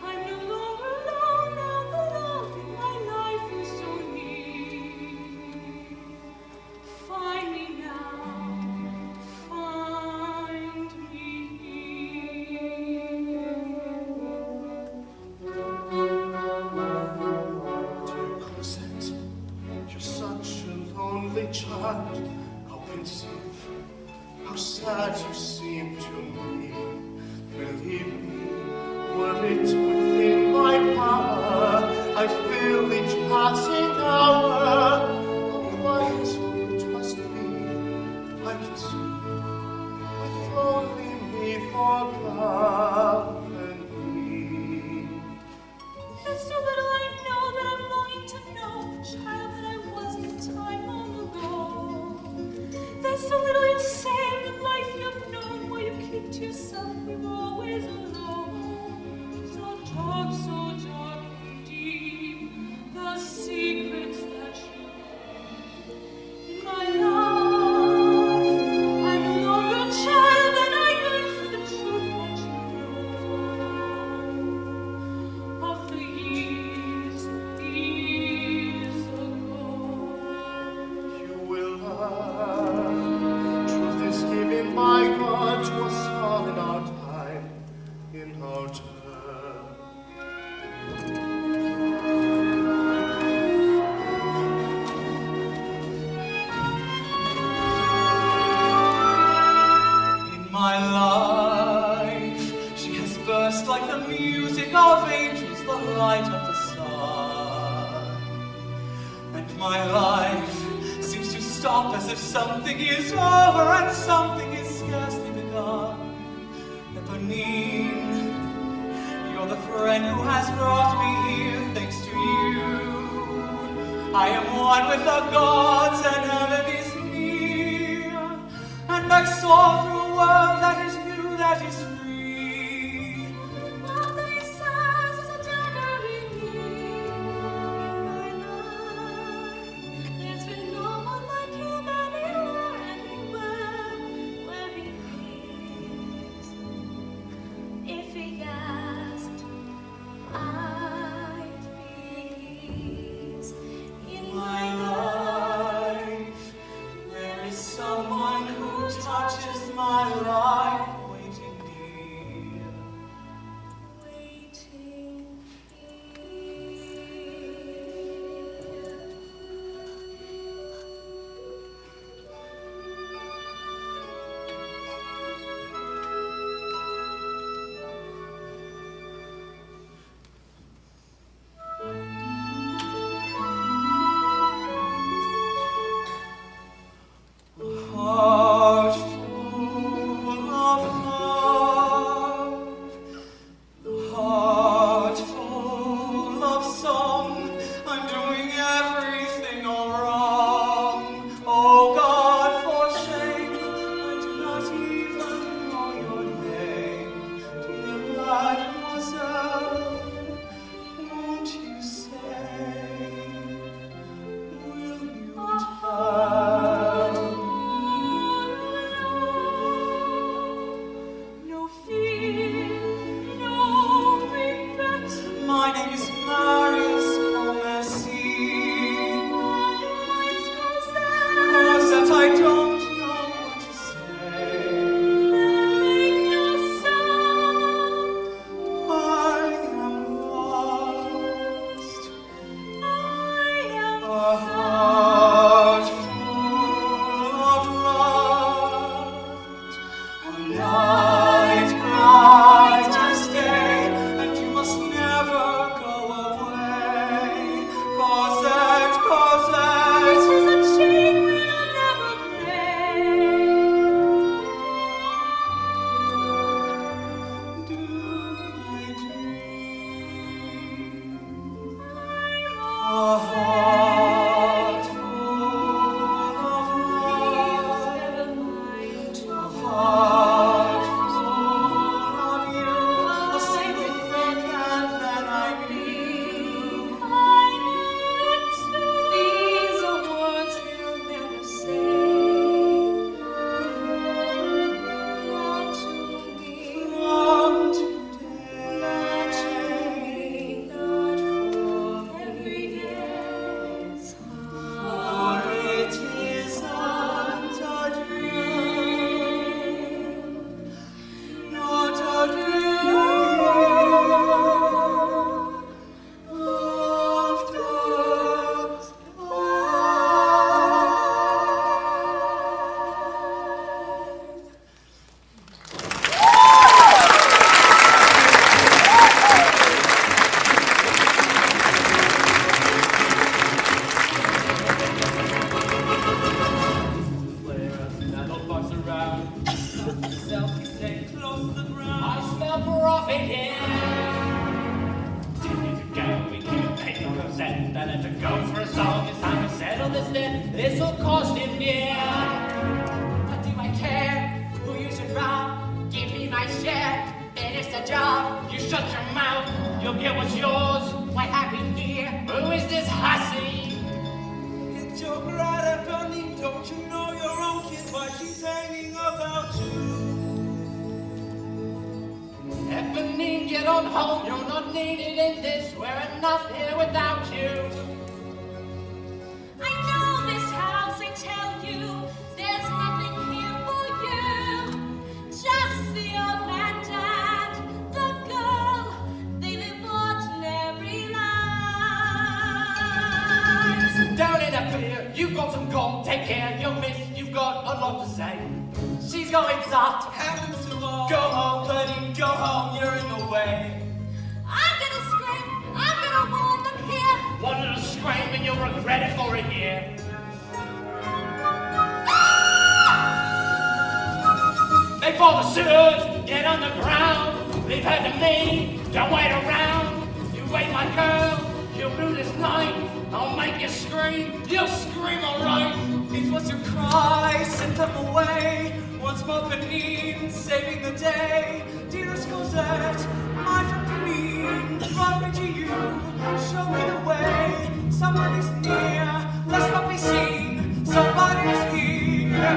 I'm no longer alone now. The love in my life is so near. Find me now, find me Dear Cosette, you're such a lonely child. How pensive, how sad you seem to me. Believe me, were it within my power, I'd fill each passing hour. Oh, quiet, trust me, I can see. With only me for company. There's so little I know that I'm longing to know, child that I was in time long ago. There's so little you say of the life you've known, why you keep to yourself, we were always alone. So dark and deep, the secrets that you know. In my life, I'm no longer a child, and I yearn for the truth that you know. Of the years ago. You will learn. Truth is given by God to us all in our time, in our turn. In my life, she has burst like the music of angels, the light of the sun. And my life seems to stop as if something is over and something is scarcely begun. Eponine, you're the friend who has brought me here, thanks to you. I am one with the gods and heaven is near. And I saw through a world that is new, that is free. All that he says is a dagger in me. In my life, there's been no one like him anywhere, where he is. If he asked, I'd be his. In My life, there is someone who touches my life, waiting near. profit here. We can't pay for Cosette, better to go for a song. It's time to settle this debt. This'll cost him dear. But do I care who you should rob? Give me my share. Finish the job. You shut your mouth, you'll get what's yours. Why have we here? Who is this hussy? It's your grata bunny, don't you know your own kid? Why she's hanging about you? Eponine, get on home, you're not needed in this. We're enough here without you. I know this house, I tell you, there's nothing here for you. Just the old man and the girl, they live ordinary lives. Don't interfere, you've got some gold, take care, you'll miss, you've got a lot to say. She's going soft. Happens to all. Go home, buddy, go home, you're in the way. I'm gonna scream, I'm gonna warn them here. One little scream and you'll regret it for a year. Make for the sewers, get underground. Leave her to me, don't wait around. You wait, my girl, you'll do this night. I'll make you scream, you'll scream alright. It was your cry, sent them away. Once more Panine, saving the day. Dearest Cosette, my friend Panine, brought me to you. Show me the way. Somebody's near, let's not be seen. Somebody's here.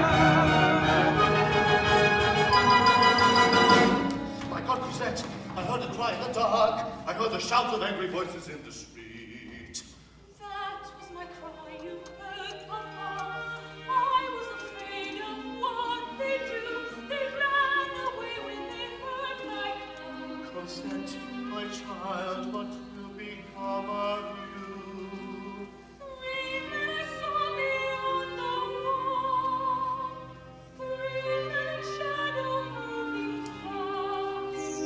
My God, Cosette, I heard a cry in the dark. I heard the shouts of angry voices in the street. That was my cry, you heard, Papa. I was afraid of what they do. They ran away when they heard my cry. Cosette, my child, what will become of you? Three men saw me on the wall. Three men shadow moving fast.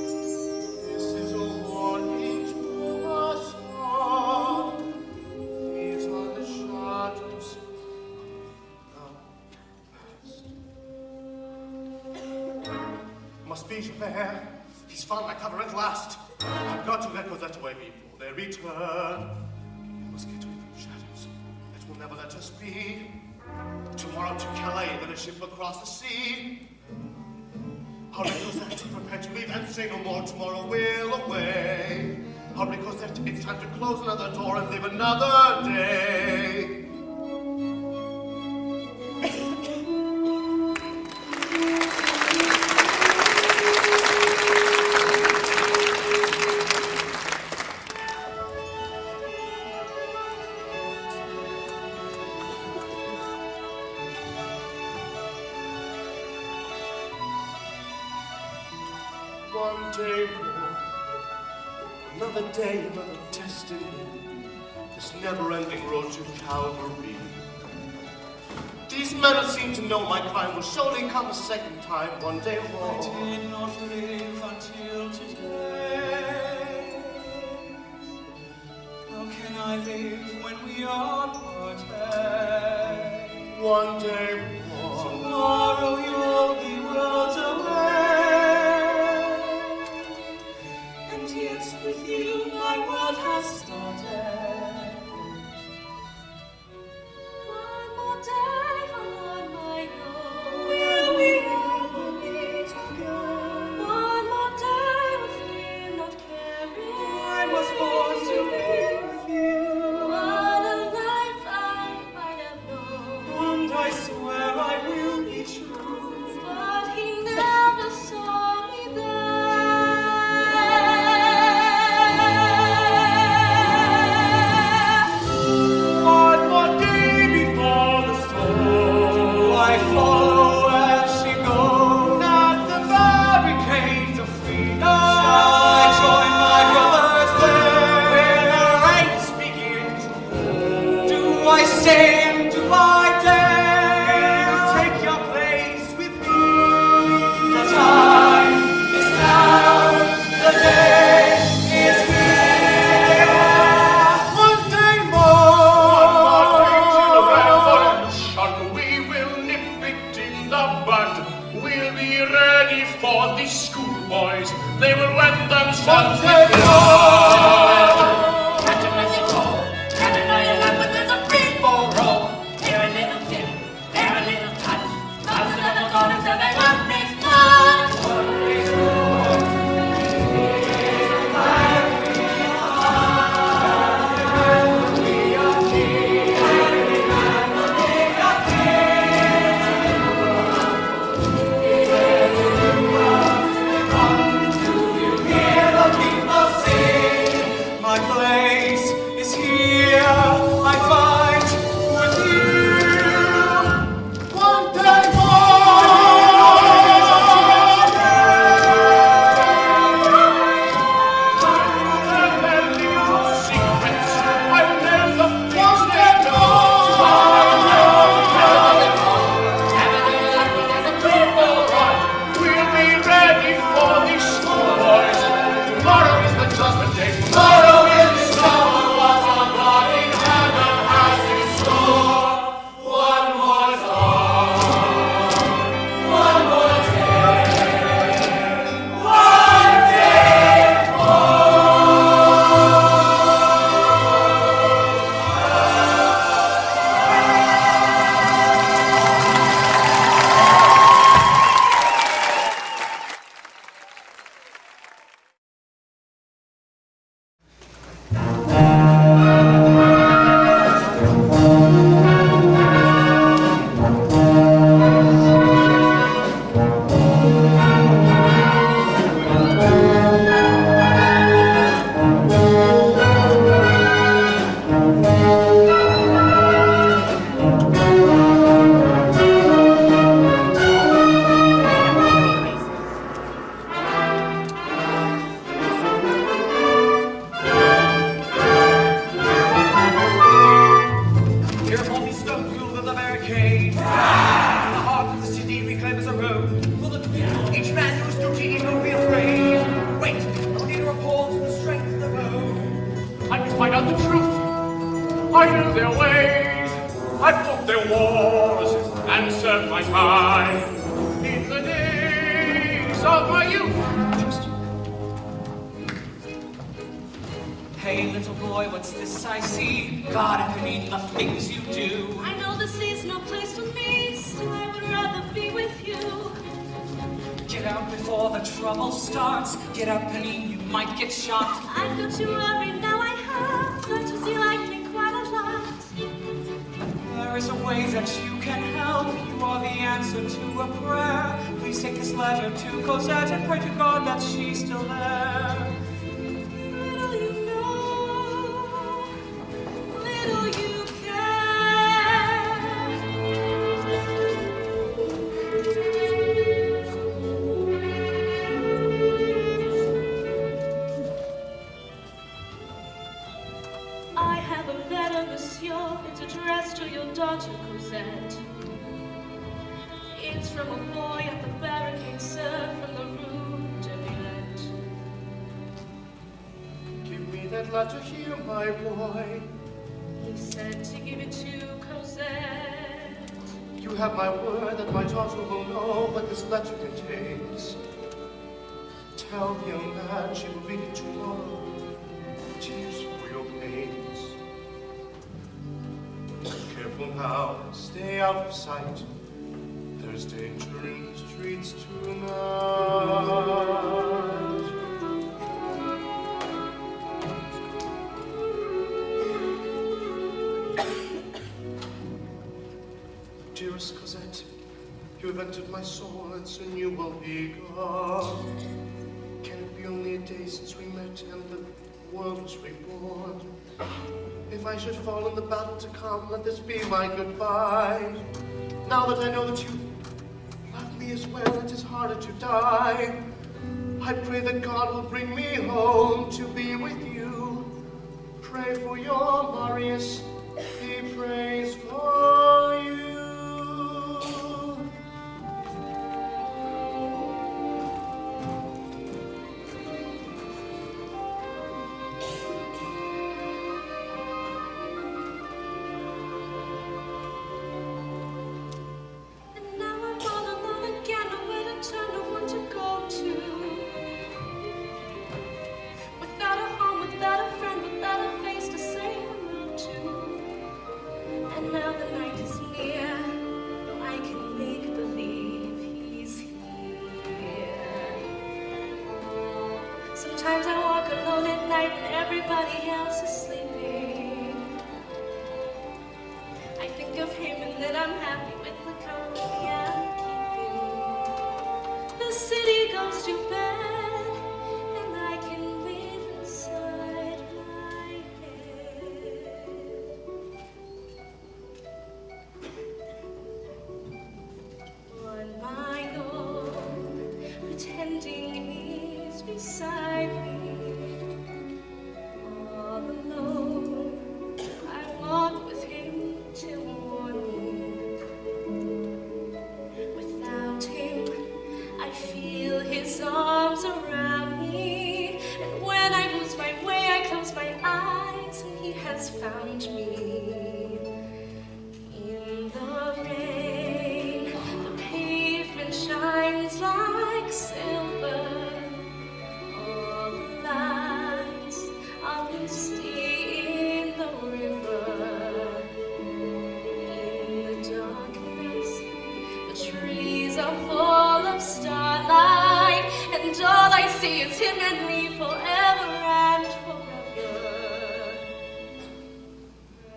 This is a warning to us all. These are the shadows of the past. Must be Javert. He's found my cover at last. I've got to let Cosette away before they return. We must get away from the shadows. It will never let us be. Tomorrow to Calais, then a ship across the sea. Hurry, Cosette, prepare to leave and say no more. Tomorrow we'll away. Hurry, Cosette, it's time to close another door and live another day. One day more, another day, another destiny, this never-ending road to Calvary. These men who seem to know my crime will surely come a second time, one day more. I did not live until today. How can I live when we are parted? One day more. Tomorrow you'll be worlds away. And yet with you my world has started. One more day on my own. Will we ever meet again? One more day with him not caring. I was born to be with you. What a life I might have known. And I swear I will be true. But he never saw me there. they will wet themselves with blood. Catch 'em as they fall, catch 'em on your lap, but there's a rainbow roll. Here a little tip, there a little touch. Lots of little daughters of everyone makes much. My place is here, I fight with you. One day I knew their ways, I fought their wars, and served my time in the days of my youth. Hey, little boy, what's this I see? God, I mean the things you do. I know this is no place for me, still I would rather be with you. Get out before the trouble starts. Get out, Penny, you might get shot. I've got you worried now, I have. Learned to see like me quite a lot. There is a way that you can help. You are the answer to a prayer. Please take this letter to Cosette and pray to God that she's still there. Little you know, little you care. I have a letter, monsieur. It's addressed to your daughter, Cosette. It's from a boy at the barricade, sir, from the Rue de Villette. Give me that letter here, my boy. He said to give it to Cosette. You have my word that my daughter will know what this letter contains. Tell the young man she will read it tomorrow. Tears for your pains. Careful now, stay out of sight. There's danger in the streets tonight. Dearest Cosette, you have entered my soul, and soon you will be gone. Can it be only a day since we met and the world was reborn? If I should fall in the battle to come, let this be my goodbye. Now that I know that you love me as well, it is harder to die. I pray that God will bring me home to be with you. Pray for your Marius, he prays for you. Sometimes I walk alone at night when everybody else is sleeping. I think of him and then I'm happy with the company I'm keeping. The city goes to bed and I can live inside my head. One mile pretending he's beside me. All alone, I walk with him till morning. Without him, I feel his arms around me. And when I lose my way, I close my eyes, and he has found me. In the rain, the pavement shines like silver. All the lights are misty in the river. In the darkness, the trees are full of starlight, and all I see is him and me forever and forever.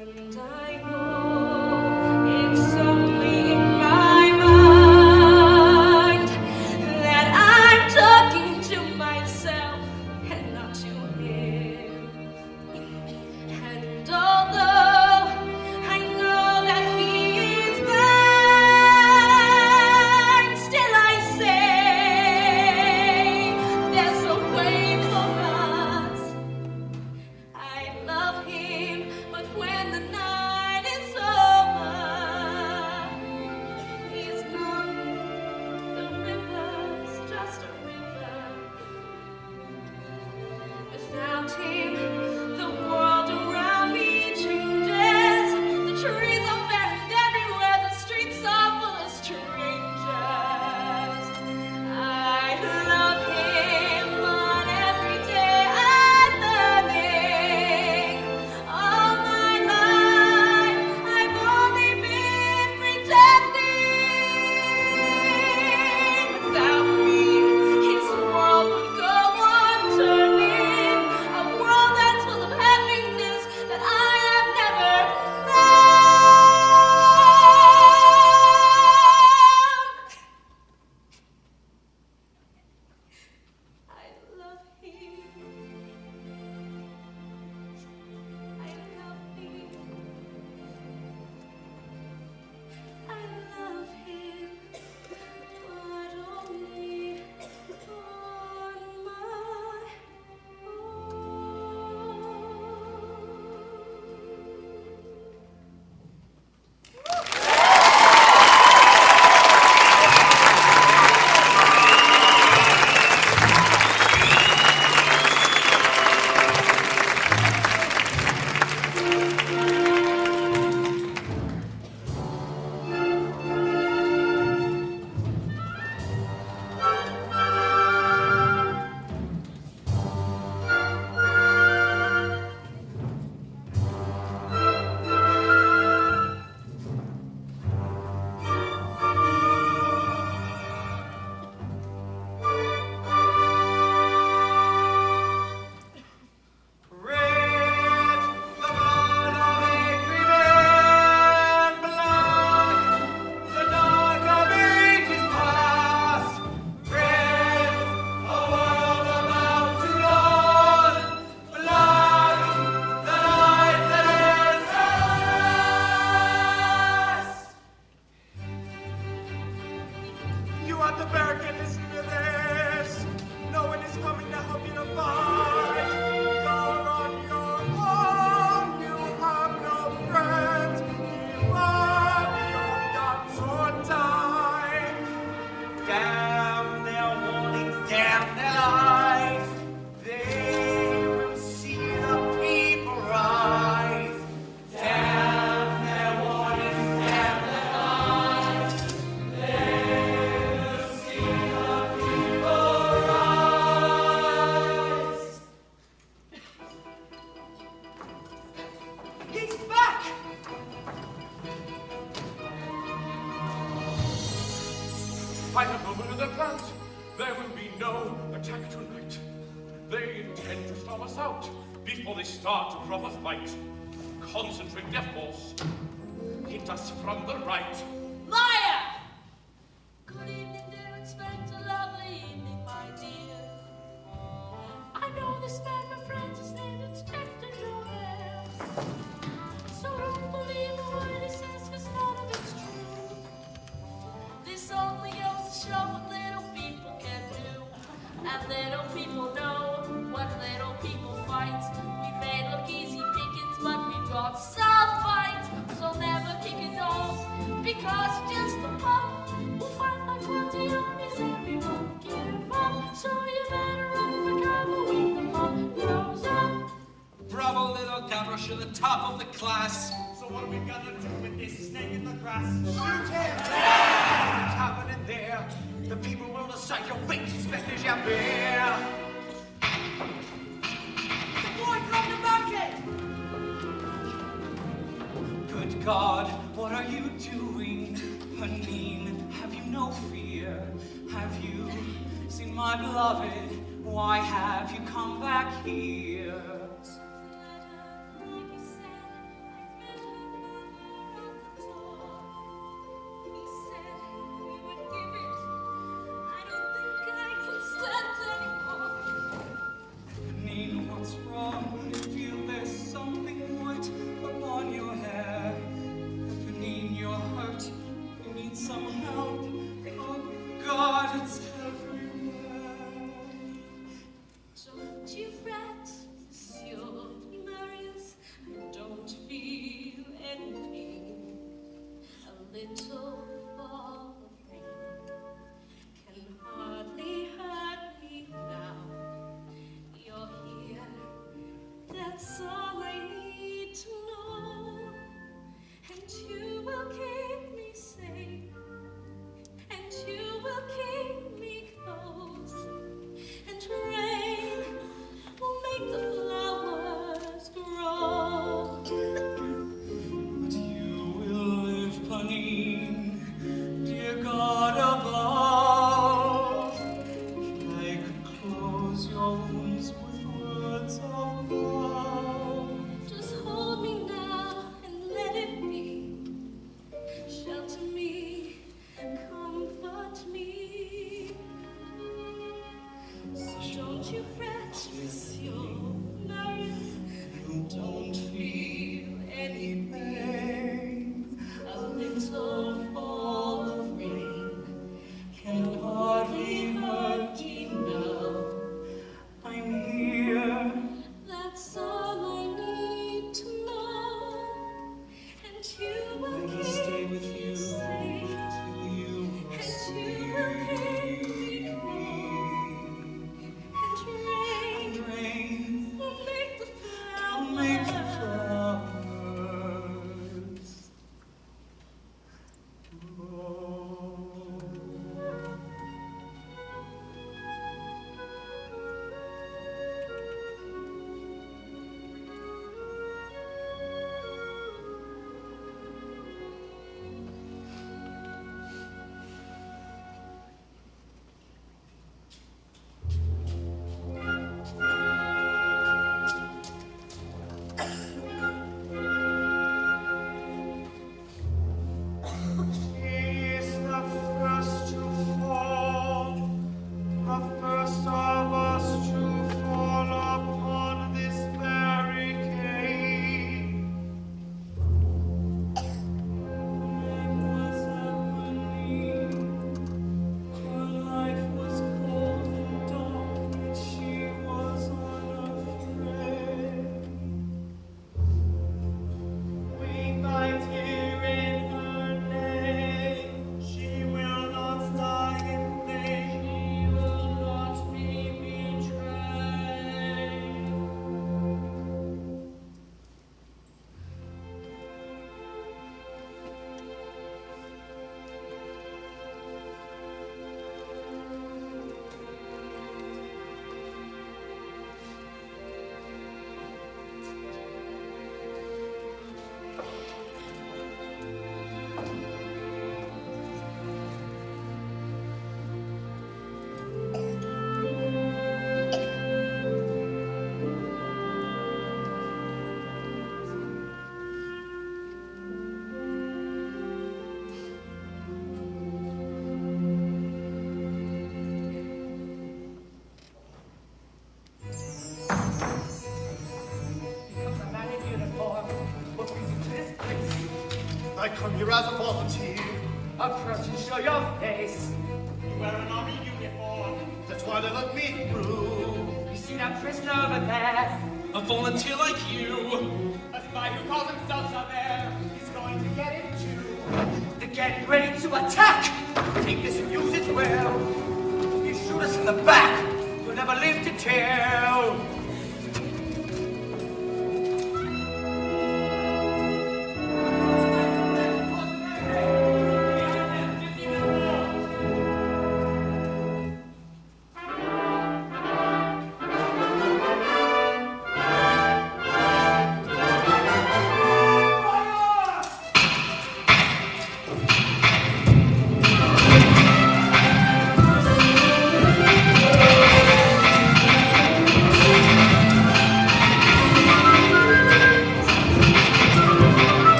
And I know it's only in my mind that I'm talking to myself and not to him. And although I know that he is mine, still I say there's a way for us. I love him, but when the night is over, he's gone. The river's just a river. Without him, the world around me changes. The trees are buried everywhere, the streets are full of strangers. I love him, but every day I'm learning. All my life, I've only been pretending. Without me, his world would go on turning. A world They intend to storm us out before they start a proper fight. Concentrate their force. Hit us from the right. Liar! Good evening, dear Inspector. Lovely evening, my dear. I know this man, my friend, is named Inspector Jones. So don't believe a word he says, 'cause none of it's true. This only goes to show what little people can do. And little people know what little people fight. We may look easy pickings, but we've got some fight. So never kick it off, because just a pup will fight like 20 armies and we won't give up. So you better run for cover when the mob grows up. Bravo, little Gavroche, you're the top of the class. So what are we gonna do with this snake in the grass? Shoot him! What's happening there? The people will decide your fate, Inspector Javert. The boy from the market! Good God, what are you doing? Panine, have you no fear? Have you seen my beloved? Why have you come back here? Panine, what's wrong? You feel there's something white upon your hair. Panine, you're hurt. You need some help. Oh God, it's everywhere. Don't you fret, Monsieur Marius. Don't feel anything. A little fall of rain can hardly hurt me now. You're here, that's all I need to know. And you will keep me safe, and you will keep me close. And rain will make the flowers grow. But you will live, Panine, dear God above. I could close your wounds with words of love. I come here as a volunteer. Approach and show your face. You wear an army uniform. That's why they let me through. You see that prisoner over there? A volunteer like you. A spy who calls himself Javert. He's going to get it too. They're getting ready to attack. Take this and use it well. If you shoot us in the back, you'll never live to tell.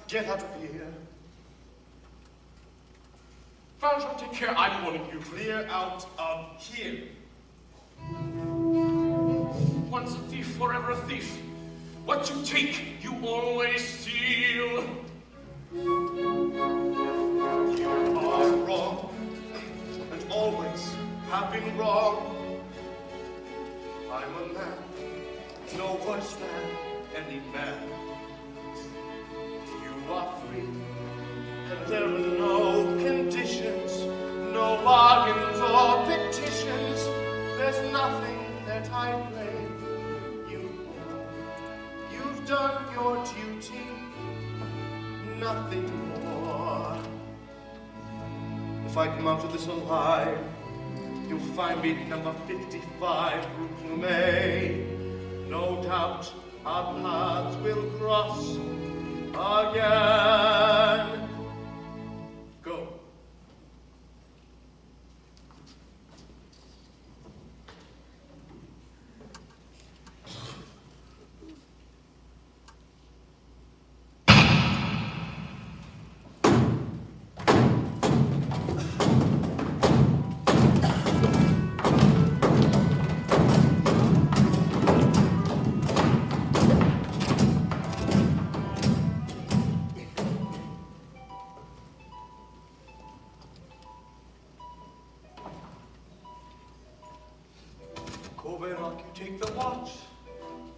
Get out of here. Valjean, take care, I'm warning you. Clear out of here. Once a thief, forever a thief. What you take, you always steal. You are wrong, and always have been wrong. I'm a man, no worse than any man. You are free, and there are no conditions, no bargains or petitions. There's nothing that I blame you for. You've done your duty, nothing more. If I come out of this alive, you'll find me number 55, Rue Plumet. No doubt our paths will cross again. Go. Courbevoie, you take the watch.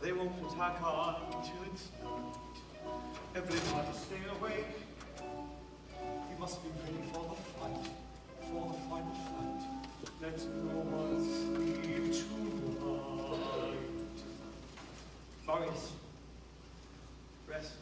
They won't attack on till it's night. Everybody stay awake. We must be ready for the fight, for the final fight. Let no one sleep tonight. Marius, rest.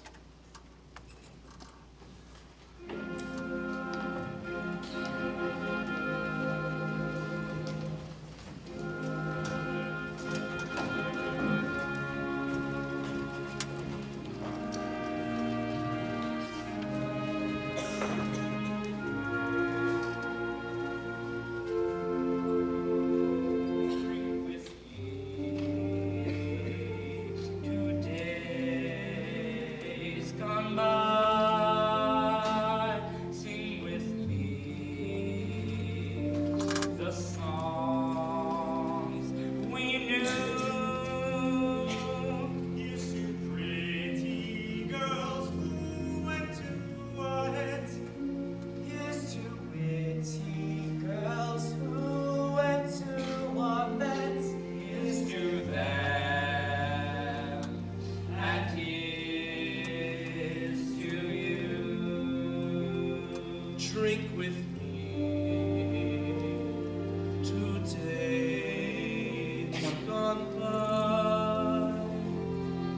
on high.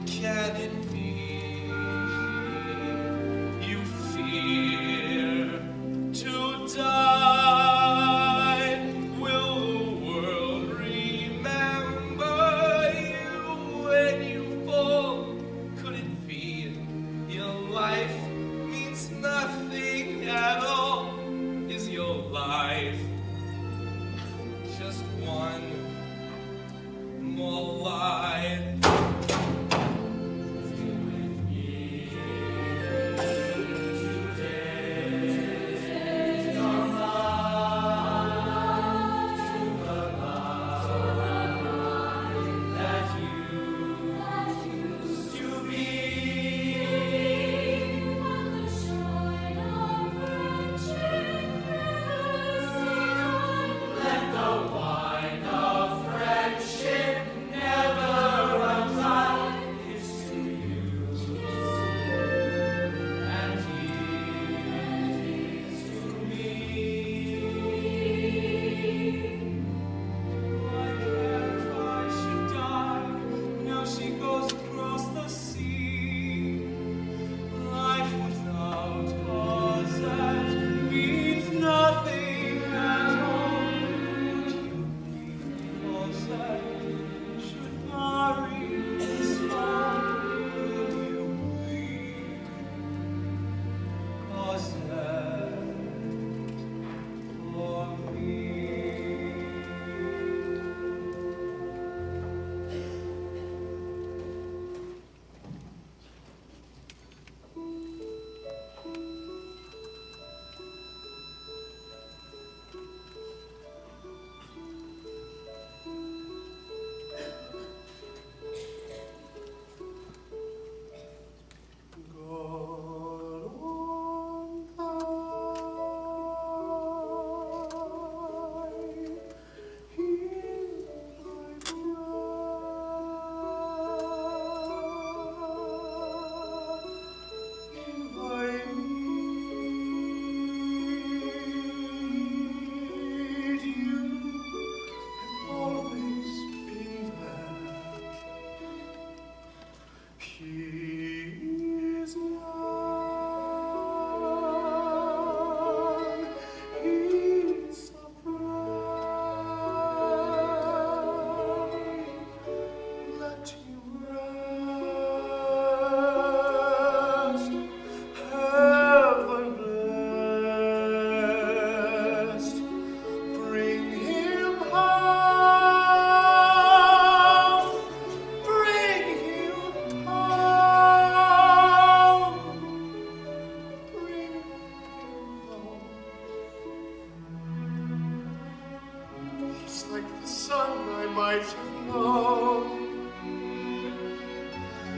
Can it be you fear to die? Will the world remember you when you fall? Could it be your life means nothing at all? Is your life just one more lie?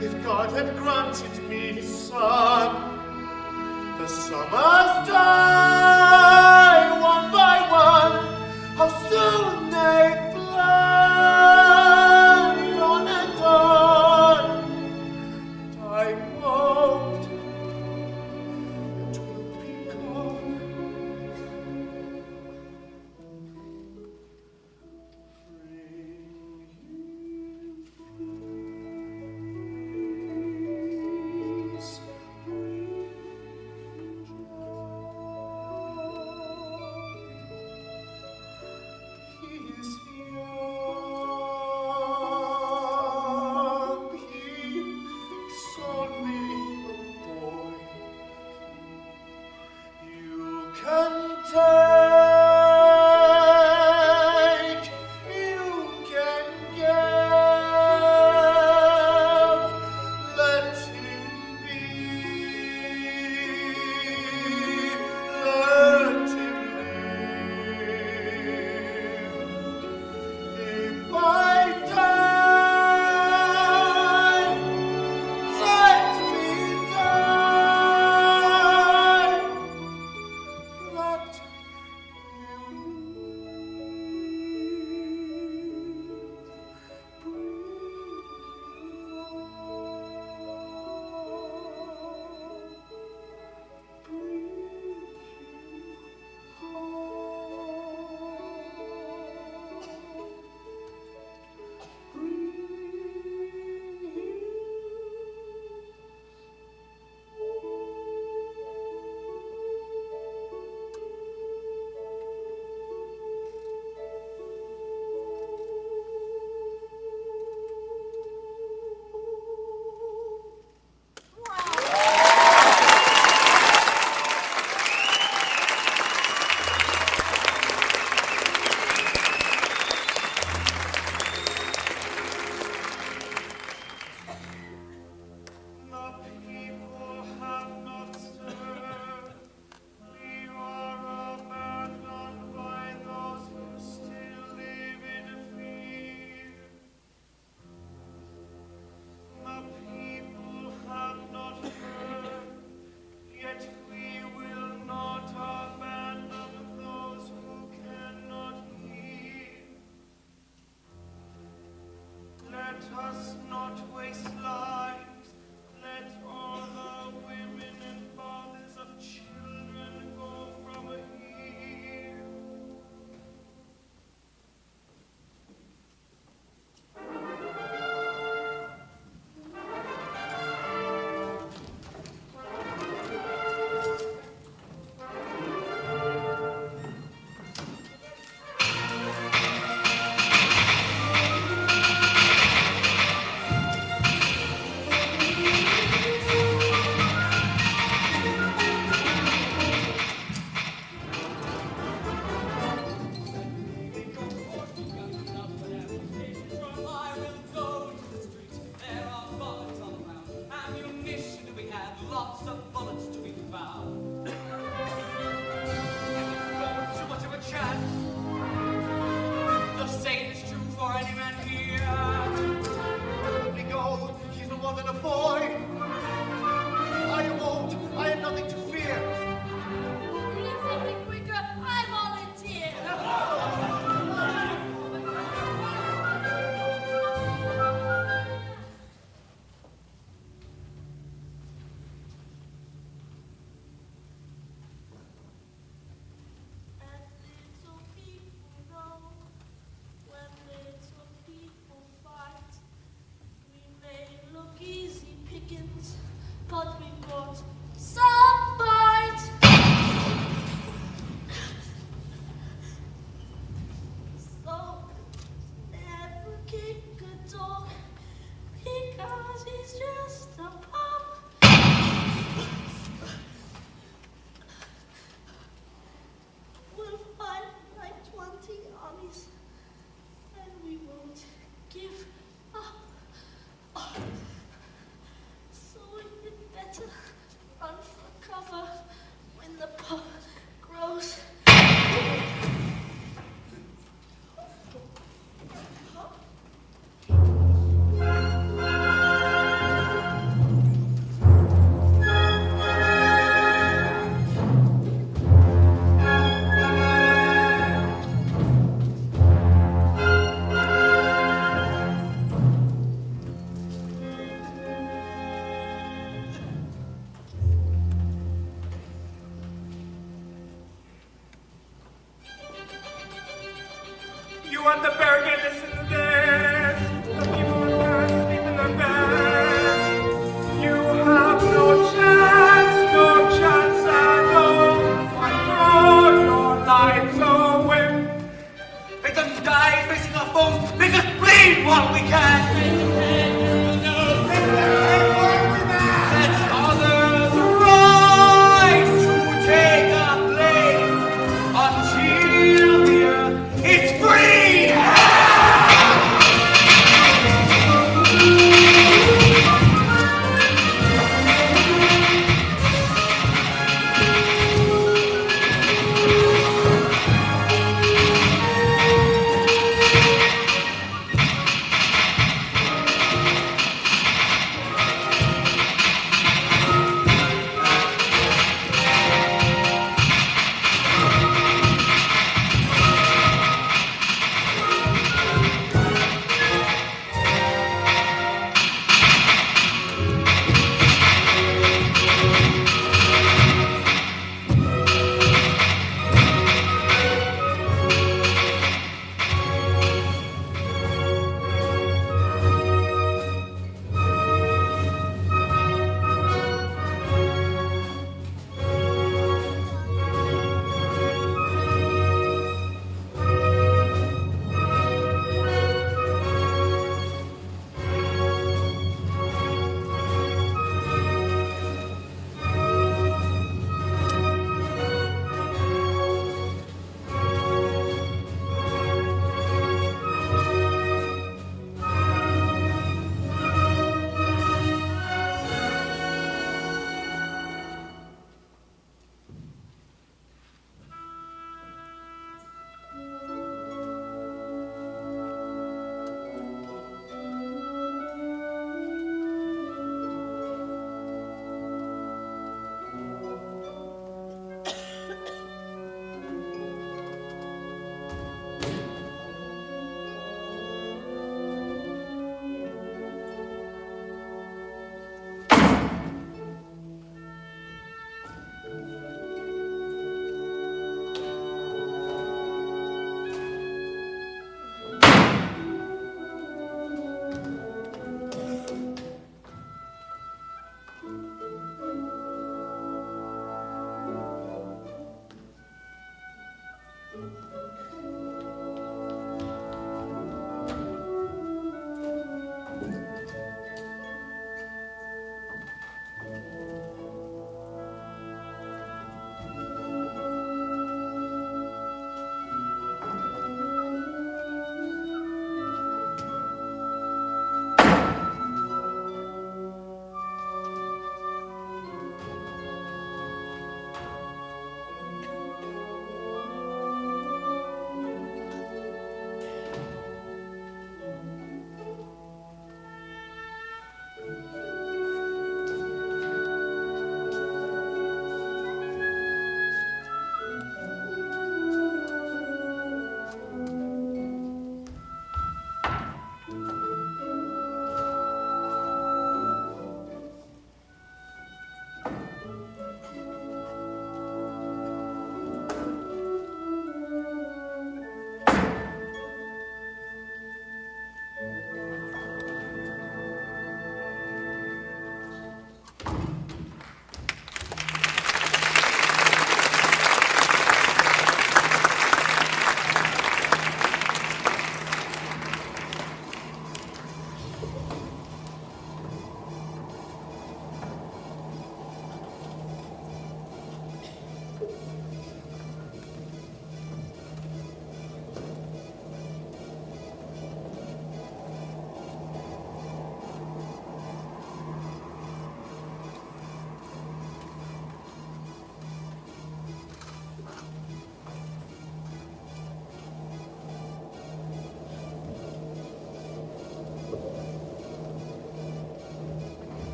If God had granted me his son, the summers die one by one, how soon they fly on and on. And I hoped it will be gone. He us not waste lives. Let all the women and fathers of children go from here. I will go to the street. There are bullets all around. Ammunition we have, lots of bullets to be found. Not too much of a chance. The same is true for any man here. Only go, he's no more than a boy. I am old, I have nothing to fear. You need something quicker, I volunteer. And little people know when little people fight. We may look easy pickings, but we've got some bite. So never kick a dog because he's just a pup. We'll fight like 20 armies, and we won't give up. So you'd better run for cover when the pup grows. You want the barricade, listen to this. The people in Paris sleep in their beds. You have no chance at all. Why throw your lives away? Make them die facing our foes. Make us bleed while we can. Let others rise to take our place until the earth is free.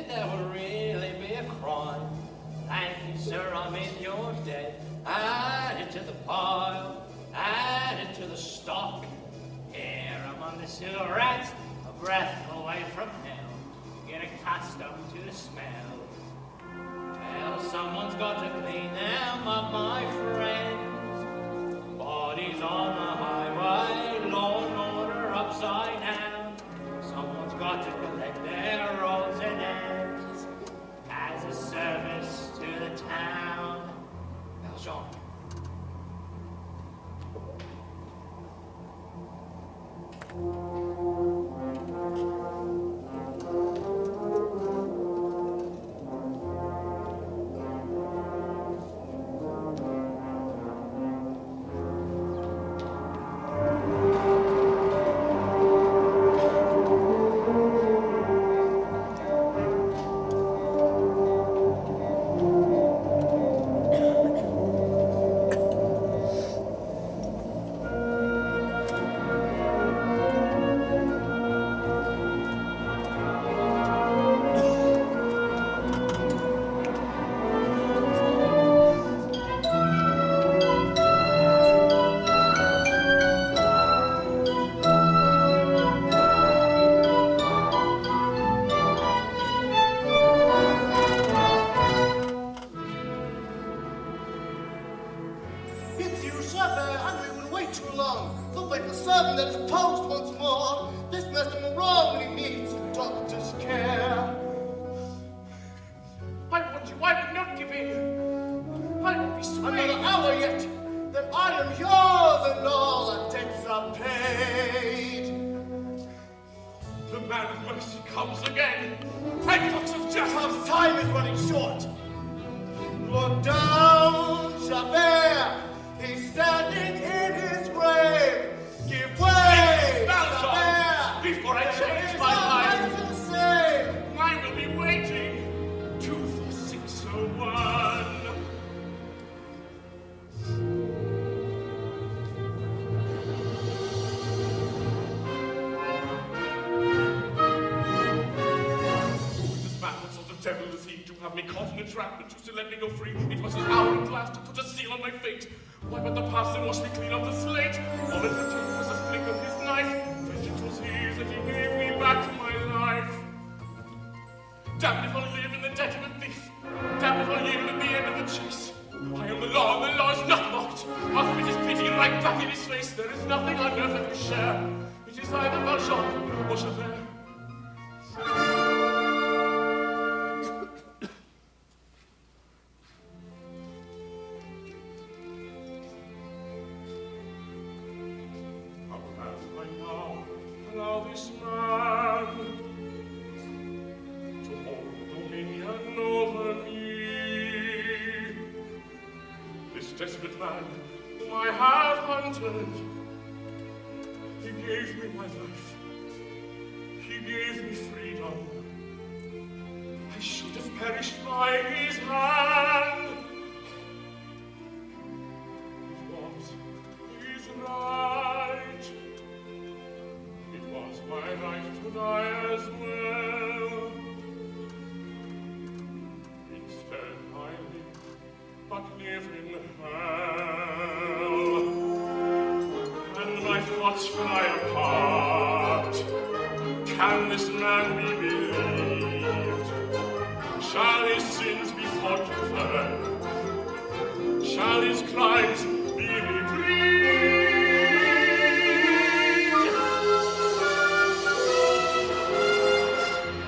it, there will really be a crime. Thank you, sir, I'm in your debt. Add it to the pile, add it to the stock. Here among the sewer rats, a breath away from hell. Get accustomed to the smell. Well, someone's got to clean them up, my friends. Bodies on the highway, law and order upside down. Someone's got to collect their odds and ends as a service to the town. Valjean. It's you, Chabert, and we will wait too long. The faithful servant that is post once more. This master will wrong when he needs the doctor's care. I would not give in. I will be swayed. Another hour yet, then I am yours and all the debts are paid. The man of mercy comes again. Handcuffs of justice. Because time is running short. Look down, Chabert. He's standing in his grave. Give way, Chabert. Before I change my mind, I will be waiting. 2 for 601. Devil is he to have me caught in a trap and choose to let me go free. It was his hour at last to put a seal on my fate. Why but the past and wash me clean off the slate? All it would take was a flick of his knife. Vengeance was his and he gave me back my life. Damned if I'll live in the debt of a thief. Damned if I'll yield at the end of the chase. I am the law and the law is not mocked. I'll spit his pity right back in his face. There is nothing on earth that we share. It is either Valjean or Javert. Allow this man to hold dominion over me. This desperate man whom I have hunted, he gave me my life. He gave me freedom. I should have perished by his hand. It was his right. It was my right to die as well. Instead, I live, but live in hell. And my thoughts fly apart. Can this man be believed? Shall his sins be forgiven? Shall his crimes be reprieved?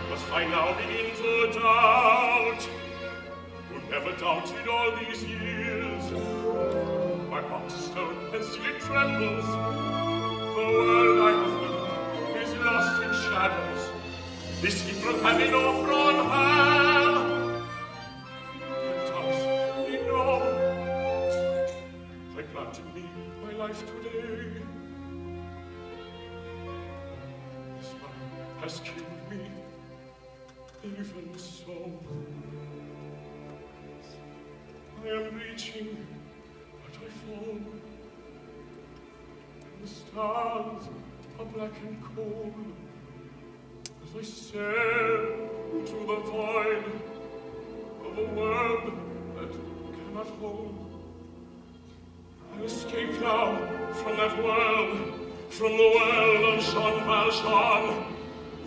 Must I now begin to doubt? Who never doubted all these years? My heart is stone and still it trembles. The world I have known is lost in shadows. Is he from heaven or from hell? Does he know? I granted me my life today. This man has killed me, even so. I am reaching, but I fall. The stars are black and cold. as I sail to the void of a world that cannot hold. I escape now from that world, from the world of Jean Valjean.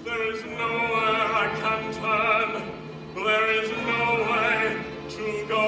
There is nowhere I can turn. There is no way to go.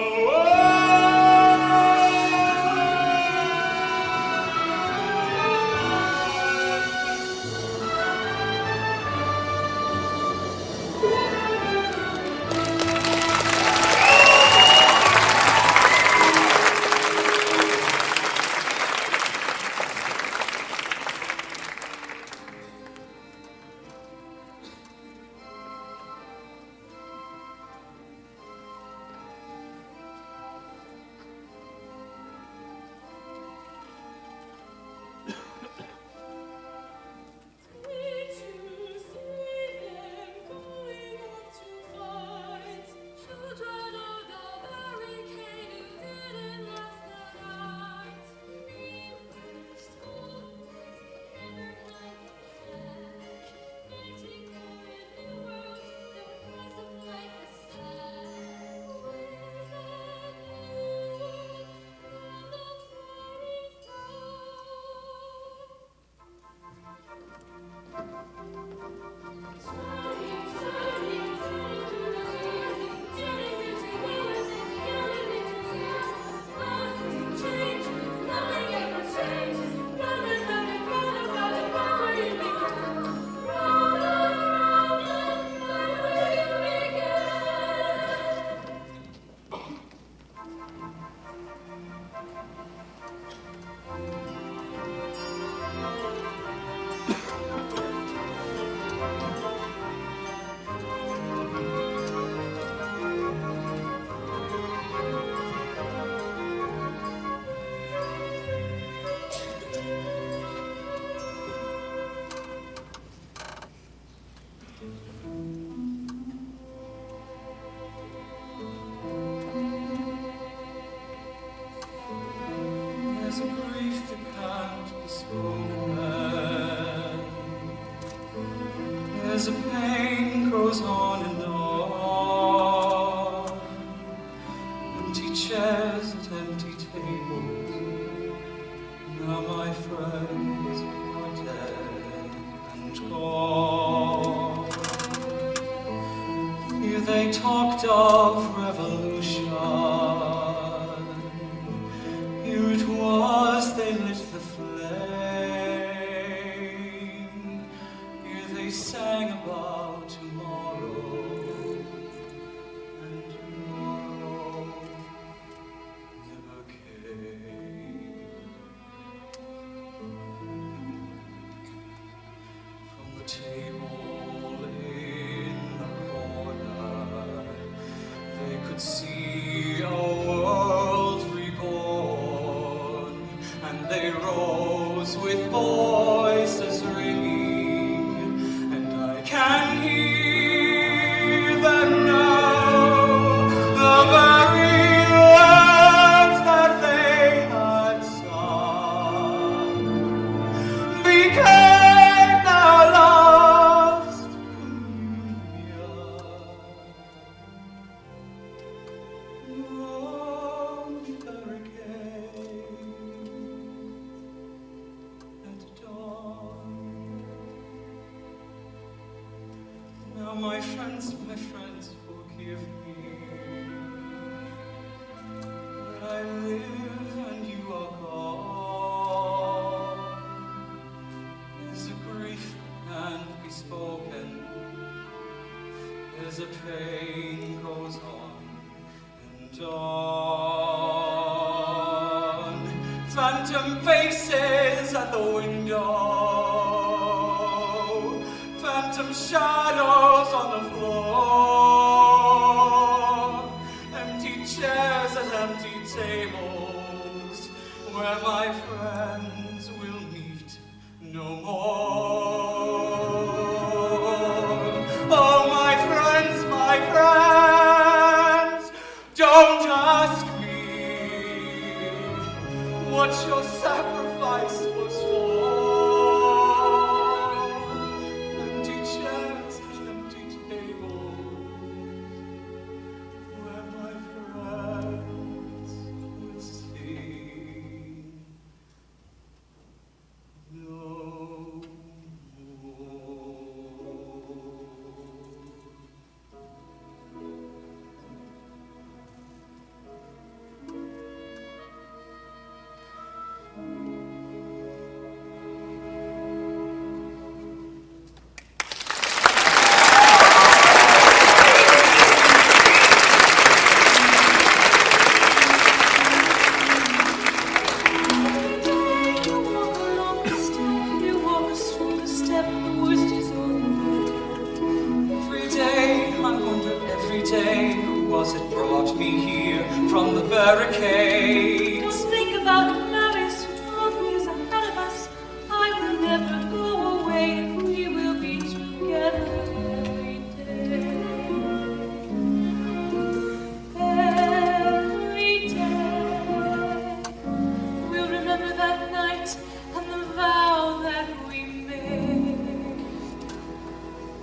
As the pain goes on and on, empty chairs and empty tables. Now my friends are dead and gone. Here they talked of revolution. Here it was they lit the flame. Here they sang about tomorrow, and tomorrow never came. From the table in the corner, they could see a world reborn, and they rose with voices ringing, and I can hear them now, the very words that they had sung became their last communion. Round the barricade at dawn. Now my friends, forgive me that I live and you are gone. There's a grief that can't be spoken. There's a pain goes on and on. Phantom faces at the window, phantom shadows on the floor, empty chairs at empty tables, where my friends will meet no more. Oh, my friends, don't ask me what your sacrifice was for. Empty chairs, day, who was it brought me here from the barricades? Don't think about Maris, always ahead of us. I will never go away, and we will be together every day. Every day. We'll remember that night and the vow that we made.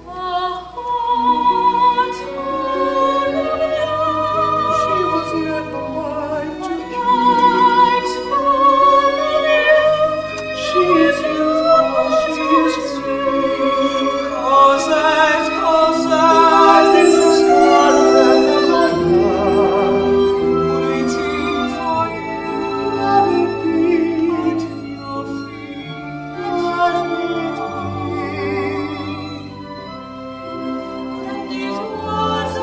A heart full of love. She was never mine to keep. Heart full of you. She is youthful, she is free. Cosette, And this is Scarlet of my love. waiting for you Let it be, at your feet. let it And it was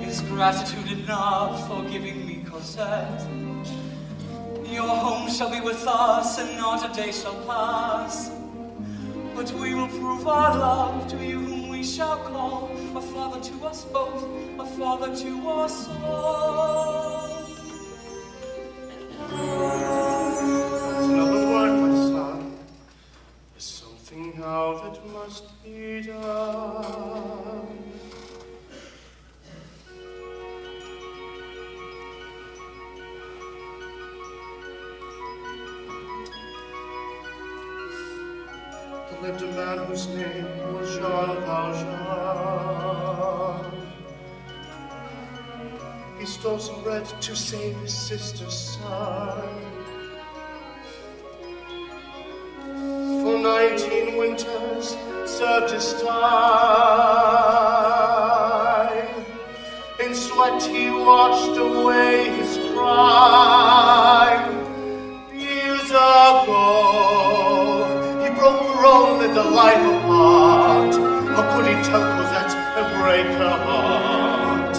Is gratitude enough for giving me Cosette? Your home shall be with us, and not a day shall pass. But we will prove our love to you, whom we shall call a father to us both, a father to us all. Another word, my son. There's something now that must be done. There lived a man whose name was Jean Valjean. He stole some bread to save his sister's son. For 19 winters served his time. In sweat he washed away his crime. Years ago, he broke the road, lived a life apart. How could he tell Cosette and break her heart?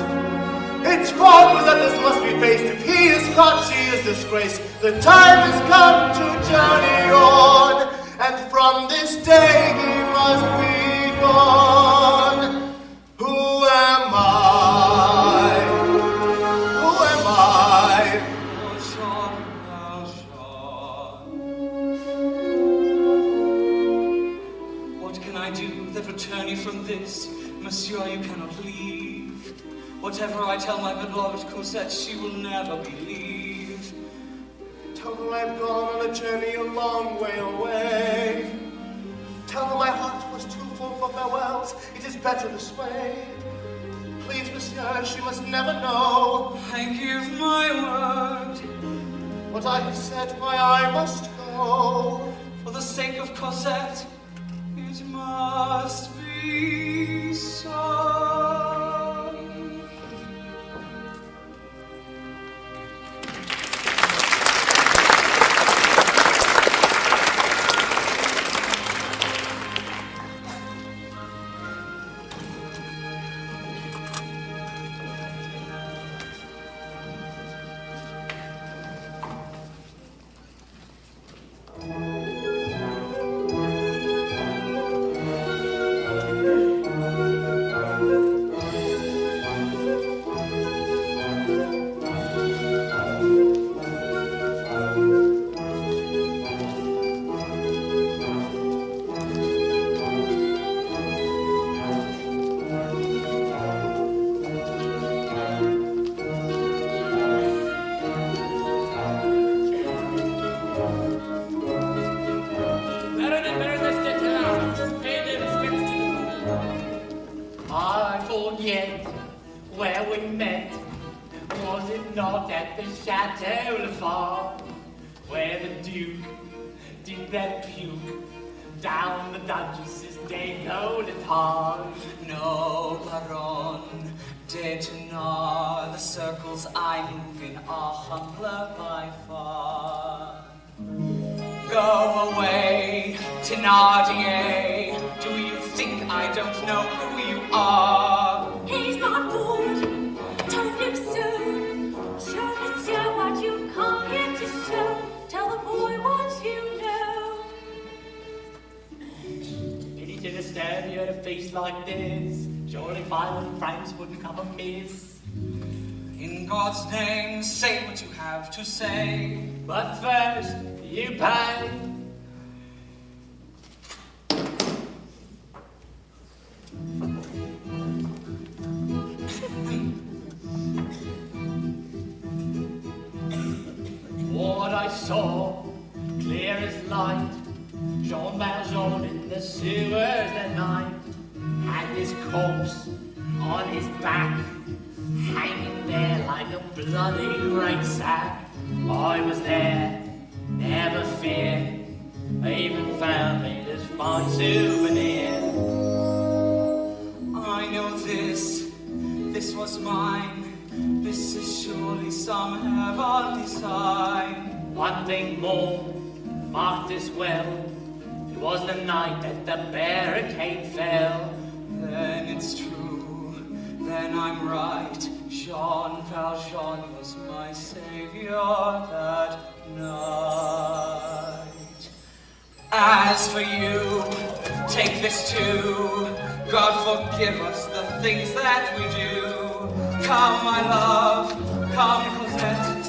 It's for Cosette this must be faced. If he is caught, she is disgraced. The time has come to journey on, and from this day he must be gone. Who am I? Who am I? Jean Valjean. What can I do that will turn you from this? Monsieur, you cannot leave. Whatever I tell my beloved Cosette, she will never believe. Tell her I've gone on a journey a long way away. Tell her my heart was too full for farewells. It is better this way. Please, monsieur, she must never know I give my word. what I have said, why I must go. For the sake of Cosette, it must be so. where we met. Was it not at the Chateau Lafon, where the Duke did that puke down the Duchess's décolletage. No, Baron, détenir. The circles I move in are humbler by far. Go away, Thénardier. Do you think I don't know who you are? He's not good. Don't you soon. Show monsieur what you come here to show. Tell the boy what you know. Pity to disturb you at a feast like this. Surely 500 francs wouldn't come amiss. In God's name, say what you have to say. But first, you pay. What I saw, clear as light, Jean Valjean in the sewers that night, had his corpse on his back, hanging there like a bloody great sack. I was there, never fear, I even found me this fine souvenir. I know this was mine. This is surely some heavenly sign. One thing more, mark this well, it was the night that the barricade fell. Then it's true, then I'm right. Jean Valjean was my savior that night. As for you, take this too. God forgive us the things that we do. Come, my love, come, Cosette.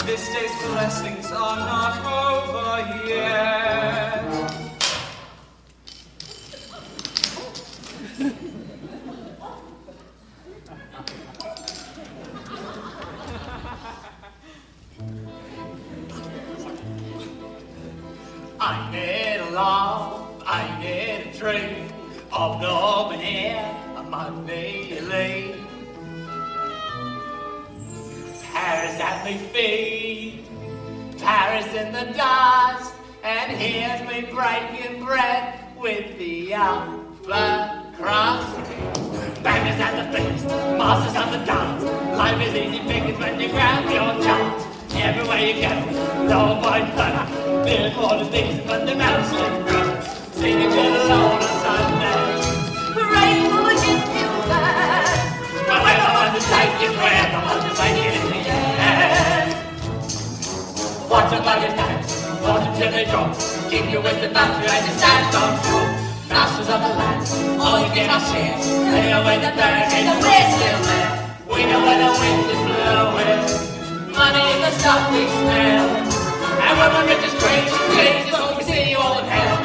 This day's blessings are not over yet. I need a love, I need a dream of Norman here, a Monday late. Paris at my feet, Paris in the dust, and here's me breaking bread with the upper crust. Bangers at the feast, masters on the dance. Life is easy pickings when you grab your chance. Everywhere you go, low by thunder. There's more to things but the mouse singing to the Lord on Sunday. Hooray for the gift you had. But when the one to take his breath, the one to make it in the end. Watch them like a dance, watch them till they drop. Keep your wisdom back and your sandstone floor. Masters of the land, all you get our share. Clear away the barricade and we're still there. We know where the wind is blowing. Money is the stuff we smell. And when the richest crazy changes, when we see you all in hell.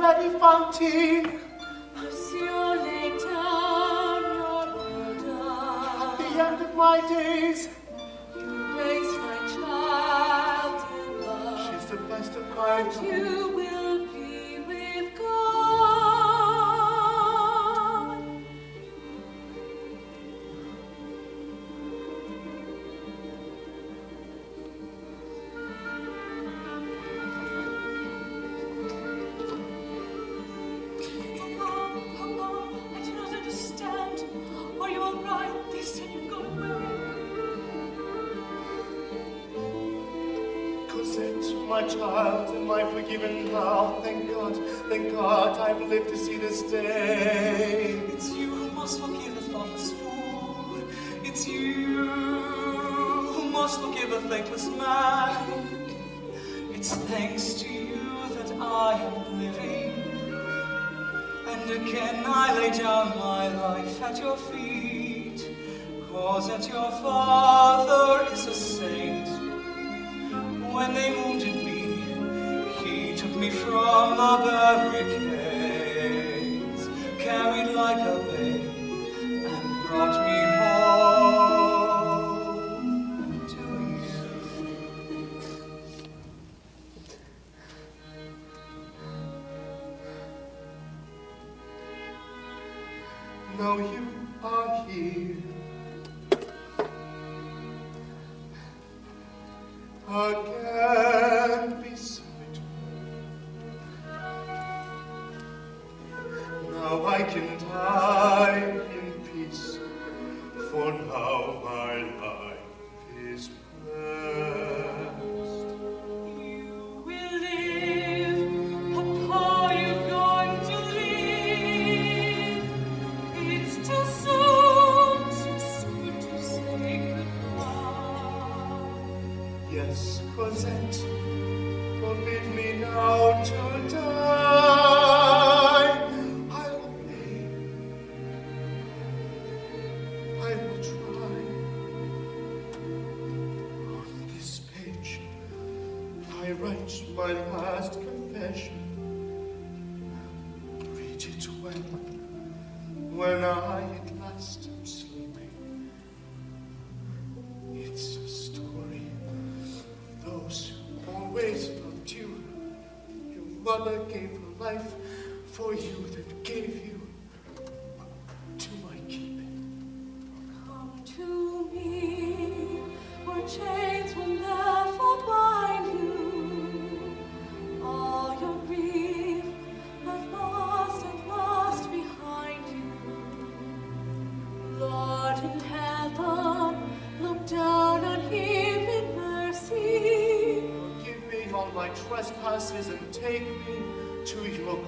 ready for 14. Monsieur, lay down your burden. At the end of my days, You raised my child in love. she's the best of my And time. you will be with God. Papa, I do not understand. Are you all right? They said you'd gone away. Cosette, my child, am I forgiven now? Thank God, I've lived to see this day. It's you who must forgive a thoughtless fool. It's you who must forgive a thankless man. It's thanks to you that I am living. And again I lay down my life at your feet. Cause that your father is a saint. When they wounded me, he took me from the barricades, carried like a babe, and brought me home to you. Now you are here. Again beside me. Now I can die in peace, for now my life is blessed. You will live. Papa, you're going to live. It's too soon to say goodbye. Yes, Cosette, forbid me now to die. I'll obey. I will try. On this page, I write my last confession. Read it when I at last am sleeping. It's a story of those who always loved you. Your mother gave her life for you, that gave you to my keeping. Come to me, where chains will never bind you. All your grief at last behind you. Lord in heaven, look down on him in mercy. Forgive me all my trespasses and take me to your